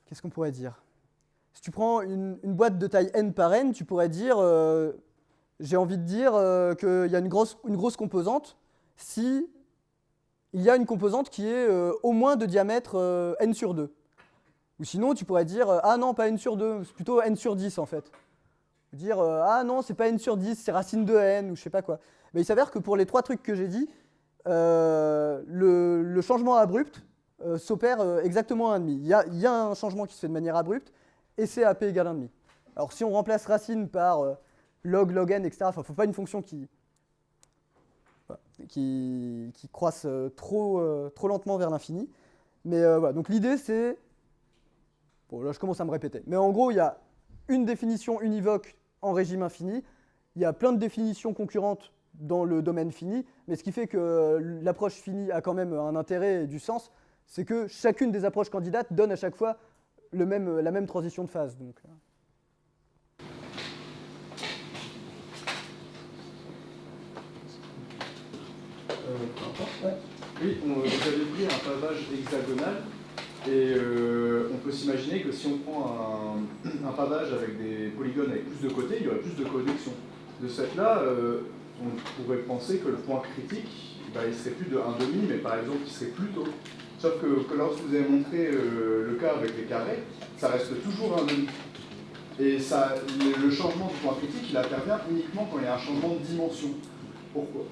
qu'est-ce qu'on pourrait dire? Si tu prends une boîte de taille n par n, tu pourrais dire, j'ai envie de dire qu'il y a une grosse composante si il y a une composante qui est au moins de diamètre n sur 2. Ou sinon, tu pourrais dire, ah non, pas n sur 2, c'est plutôt n sur 10 en fait. Dire, ah non, c'est pas n sur 10, c'est racine de n, ou je sais pas quoi. Mais il s'avère que pour les 3 trucs que j'ai dit, le changement abrupt s'opère exactement à 1,5. Il y a un changement qui se fait de manière abrupte, et c'est AP égale 1,5. Alors si on remplace racine par log n, etc., enfin, il ne faut pas une fonction qui croisse trop lentement vers l'infini. Mais voilà, donc l'idée c'est... Bon, là je commence à me répéter. Mais en gros, il y a une définition univoque en régime infini, il y a plein de définitions concurrentes dans le domaine fini, mais ce qui fait que l'approche finie a quand même un intérêt et du sens, c'est que chacune des approches candidates donne à chaque fois la même transition de phase. Donc, ouais. Oui, vous avez pris un pavage hexagonal, et on peut s'imaginer que si on prend un pavage avec des polygones avec plus de côtés, il y aurait plus de connexions. De ce fait-là, on pourrait penser que le point critique, il serait plus de 1,5, mais par exemple, il serait plus tôt. Sauf que lorsque vous avez montré le cas avec les carrés, ça reste toujours 1,5. Et ça, le changement du point critique, il intervient uniquement quand il y a un changement de dimension. Pourquoi?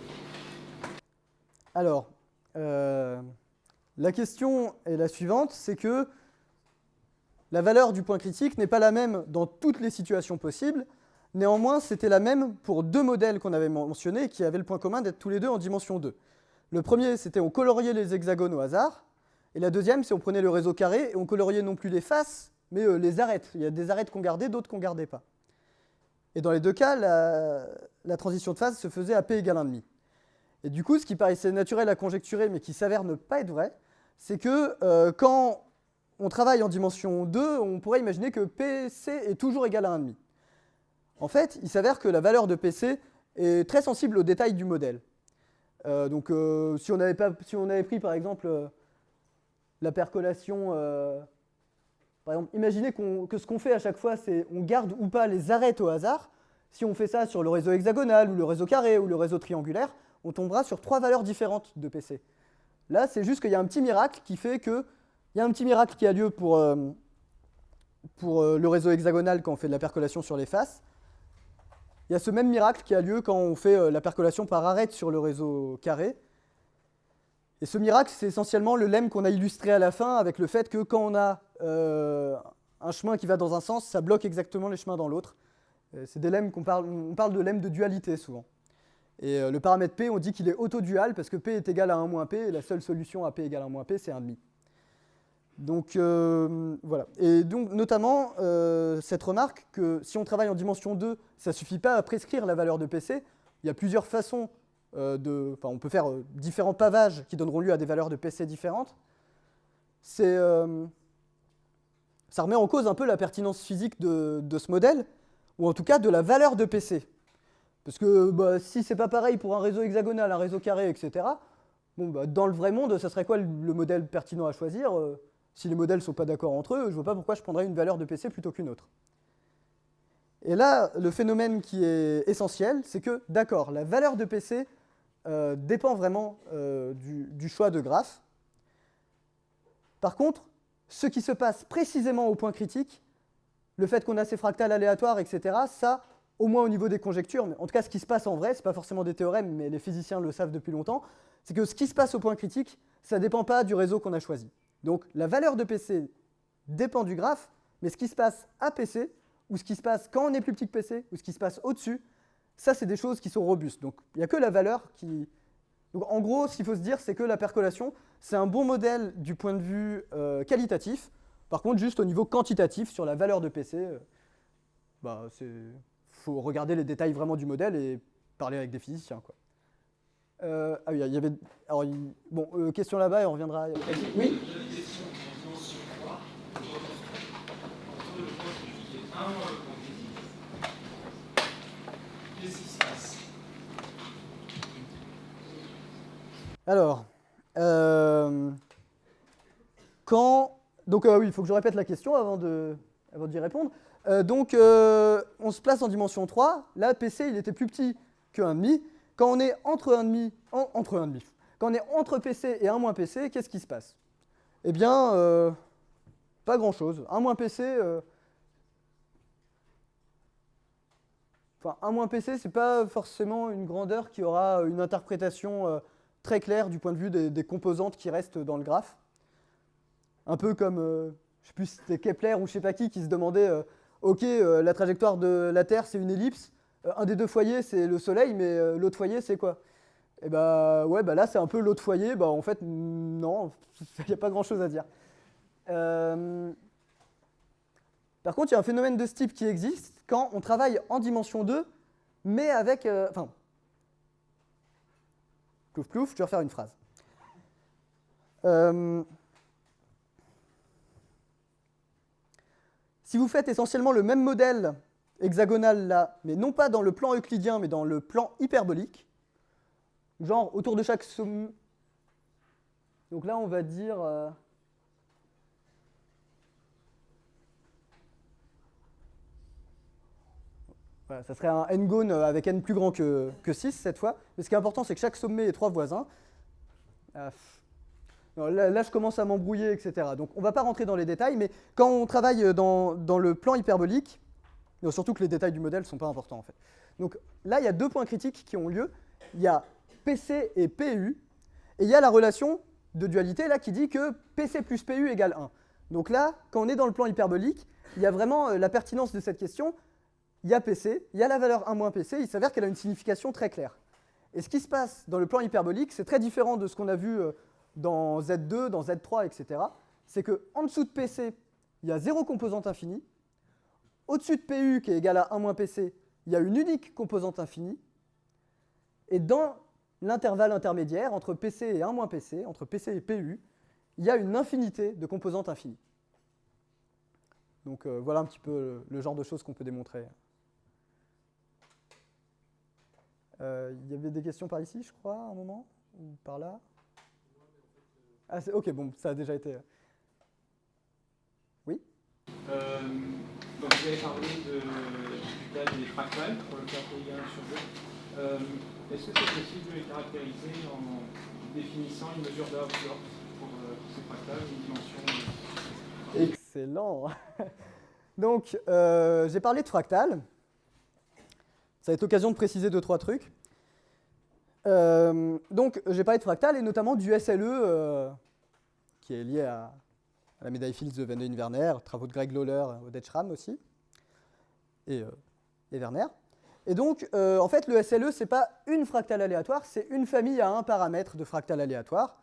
Alors, la question est la suivante, c'est que la valeur du point critique n'est pas la même dans toutes les situations possibles. Néanmoins, c'était la même pour 2 modèles qu'on avait mentionnés qui avaient le point commun d'être tous les deux en dimension 2. Le premier, c'était on coloriait les hexagones au hasard. Et la deuxième, c'est on prenait le réseau carré et on coloriait non plus les faces, mais les arêtes. Il y a des arêtes qu'on gardait, d'autres qu'on ne gardait pas. Et dans les 2 cas, la transition de phase se faisait à p égale 1,5. Et du coup, ce qui paraissait naturel à conjecturer, mais qui s'avère ne pas être vrai, c'est que quand on travaille en dimension 2, on pourrait imaginer que PC est toujours égal à 1,5. En fait, il s'avère que la valeur de PC est très sensible aux détails du modèle. Donc, si on avait pris, par exemple, la percolation... par exemple, imaginez que ce qu'on fait à chaque fois, c'est on garde ou pas les arêtes au hasard. Si on fait ça sur le réseau hexagonal, ou le réseau carré, ou le réseau triangulaire, on tombera sur 3 valeurs différentes de PC. Là, c'est juste qu'il y a un petit miracle qui fait que... Il y a un petit miracle qui a lieu pour le réseau hexagonal quand on fait de la percolation sur les faces. Il y a ce même miracle qui a lieu quand on fait la percolation par arête sur le réseau carré. Et ce miracle, c'est essentiellement le lemme qu'on a illustré à la fin avec le fait que quand on a un chemin qui va dans un sens, ça bloque exactement les chemins dans l'autre. C'est des lemmes on parle de lemmes de dualité souvent. Et le paramètre P, on dit qu'il est autodual parce que P est égal à 1 moins P, et la seule solution à P égale 1 moins P, c'est 1,5. Donc voilà. Et donc notamment cette remarque que si on travaille en dimension 2, ça ne suffit pas à prescrire la valeur de PC. Il y a plusieurs façons on peut faire différents pavages qui donneront lieu à des valeurs de PC différentes. Ça remet en cause un peu la pertinence physique de ce modèle, ou en tout cas de la valeur de PC. Parce que si c'est pas pareil pour un réseau hexagonal, un réseau carré, etc., dans le vrai monde, ça serait quoi le modèle pertinent à choisir si les modèles ne sont pas d'accord entre eux, je ne vois pas pourquoi je prendrais une valeur de PC plutôt qu'une autre. Et là, le phénomène qui est essentiel, c'est que, d'accord, la valeur de PC dépend vraiment du choix de graphe. Par contre, ce qui se passe précisément au point critique, le fait qu'on a ces fractales aléatoires, etc., ça, au moins au niveau des conjectures, mais en tout cas ce qui se passe en vrai, ce n'est pas forcément des théorèmes, mais les physiciens le savent depuis longtemps, c'est que ce qui se passe au point critique, ça ne dépend pas du réseau qu'on a choisi. Donc la valeur de PC dépend du graphe, mais ce qui se passe à PC, ou ce qui se passe quand on est plus petit que PC, ou ce qui se passe au-dessus, ça c'est des choses qui sont robustes. Donc il n'y a que la valeur qui... Donc en gros, ce qu'il faut se dire, c'est que la percolation, c'est un bon modèle du point de vue qualitatif. Par contre, juste au niveau quantitatif, sur la valeur de PC, faut regarder les détails vraiment du modèle et parler avec des physiciens, quoi. Ah oui, il y avait... Alors, question là-bas et on reviendra. Oui. J'avais une question en dimension 3. Qu'est-ce qui se passe? Alors, oui, il faut que je répète la question avant d'y répondre. On se place en dimension 3. Là, PC, il était plus petit que 1,5. Quand on est entre 1,5, quand on est entre PC et 1 PC, qu'est-ce qui se passe? Eh bien, pas grand-chose. 1 PC... Enfin, 1 PC, c'est pas forcément une grandeur qui aura une interprétation très claire du point de vue des composantes qui restent dans le graphe. Un peu comme, je sais plus si c'était Kepler ou je sais pas qui se demandait, ok, la trajectoire de la Terre c'est une ellipse, un des deux foyers c'est le Soleil, mais l'autre foyer c'est quoi? Et bah ouais, bah là c'est un peu l'autre foyer, bah en fait non, il n'y a pas grand chose à dire. Par contre, il y a un phénomène de ce type qui existe quand on travaille en dimension 2, mais avec... plouf plouf, je vais refaire une phrase. Si vous faites essentiellement le même modèle hexagonal là, mais non pas dans le plan euclidien, mais dans le plan hyperbolique, genre autour de chaque sommet... Donc là, on va dire... Voilà, ça serait un n-gone avec n plus grand que 6 cette fois. Mais ce qui est important, c'est que chaque sommet ait 3 voisins. Non, là, je commence à m'embrouiller, etc. Donc, on ne va pas rentrer dans les détails, mais quand on travaille dans le plan hyperbolique, surtout que les détails du modèle ne sont pas importants, en fait. Donc là, il y a 2 points critiques qui ont lieu. Il y a PC et PU, et il y a la relation de dualité là, qui dit que PC plus PU égale 1. Donc là, quand on est dans le plan hyperbolique, il y a vraiment la pertinence de cette question. Il y a PC, il y a la valeur 1 moins PC, il s'avère qu'elle a une signification très claire. Et ce qui se passe dans le plan hyperbolique, c'est très différent de ce qu'on a vu dans Z2, dans Z3, etc. C'est qu'en dessous de PC, il y a 0 composante infinie. Au-dessus de PU, qui est égal à 1 moins PC, il y a une unique composante infinie. Et dans l'intervalle intermédiaire, entre PC et 1 moins PC, entre PC et PU, il y a une infinité de composantes infinies. Donc voilà un petit peu le genre de choses qu'on peut démontrer. Il y avait des questions par ici, je crois, à un moment, ou par là. Ah, ok, bon, ça a déjà été... Oui. Donc vous avez parlé du cas des fractales pour le cas égal sur 2. Est-ce que c'est possible de les caractériser en définissant une mesure d'Hausdorff pour ces fractales, une dimension... Excellent. Donc, j'ai parlé de fractales. Ça va être l'occasion de préciser 2-3 trucs. Donc, j'ai parlé de fractales et notamment du SLE, qui est lié à la médaille Fields de Van de Werner, travaux de Greg Lawler, Oded Schramm aussi, et Werner. Et donc, en fait, le SLE, ce n'est pas une fractale aléatoire, c'est une famille à un paramètre de fractale aléatoire.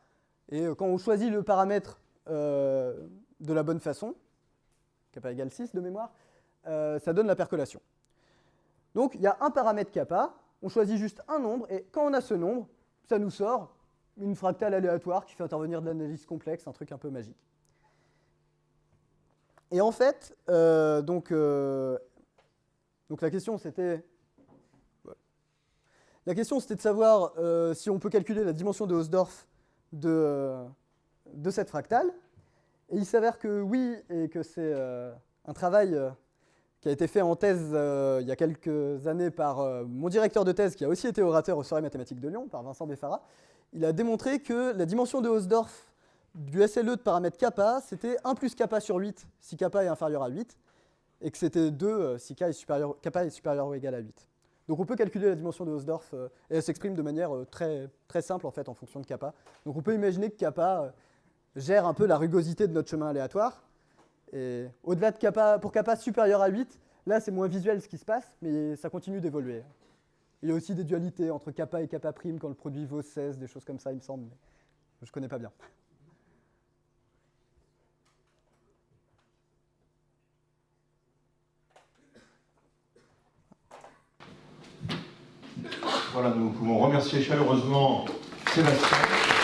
Et quand on choisit le paramètre de la bonne façon, kappa égale 6 de mémoire, ça donne la percolation. Donc il y a un paramètre kappa, on choisit juste un nombre, et quand on a ce nombre, ça nous sort une fractale aléatoire qui fait intervenir de l'analyse complexe, un truc un peu magique. Et en fait, donc la question c'était... La question c'était de savoir si on peut calculer la dimension de Hausdorff de cette fractale. Et il s'avère que oui, et que c'est un travail qui a été fait en thèse il y a quelques années par mon directeur de thèse, qui a aussi été orateur aux soirées mathématiques de Lyon, par Vincent Beffara. Il a démontré que la dimension de Hausdorff du SLE de paramètre kappa, c'était 1 plus kappa sur 8 si kappa est inférieur à 8, et que c'était 2 si kappa est supérieur ou égal à 8. Donc on peut calculer la dimension de Hausdorff, et elle s'exprime de manière très, très simple en fait, en fonction de kappa. Donc on peut imaginer que kappa gère un peu la rugosité de notre chemin aléatoire. Et au-delà de kappa, pour kappa supérieur à 8, là c'est moins visuel ce qui se passe, mais ça continue d'évoluer. Il y a aussi des dualités entre kappa et kappa prime quand le produit vaut 16, des choses comme ça il me semble, mais je ne connais pas bien. Voilà, nous pouvons remercier chaleureusement Sébastien.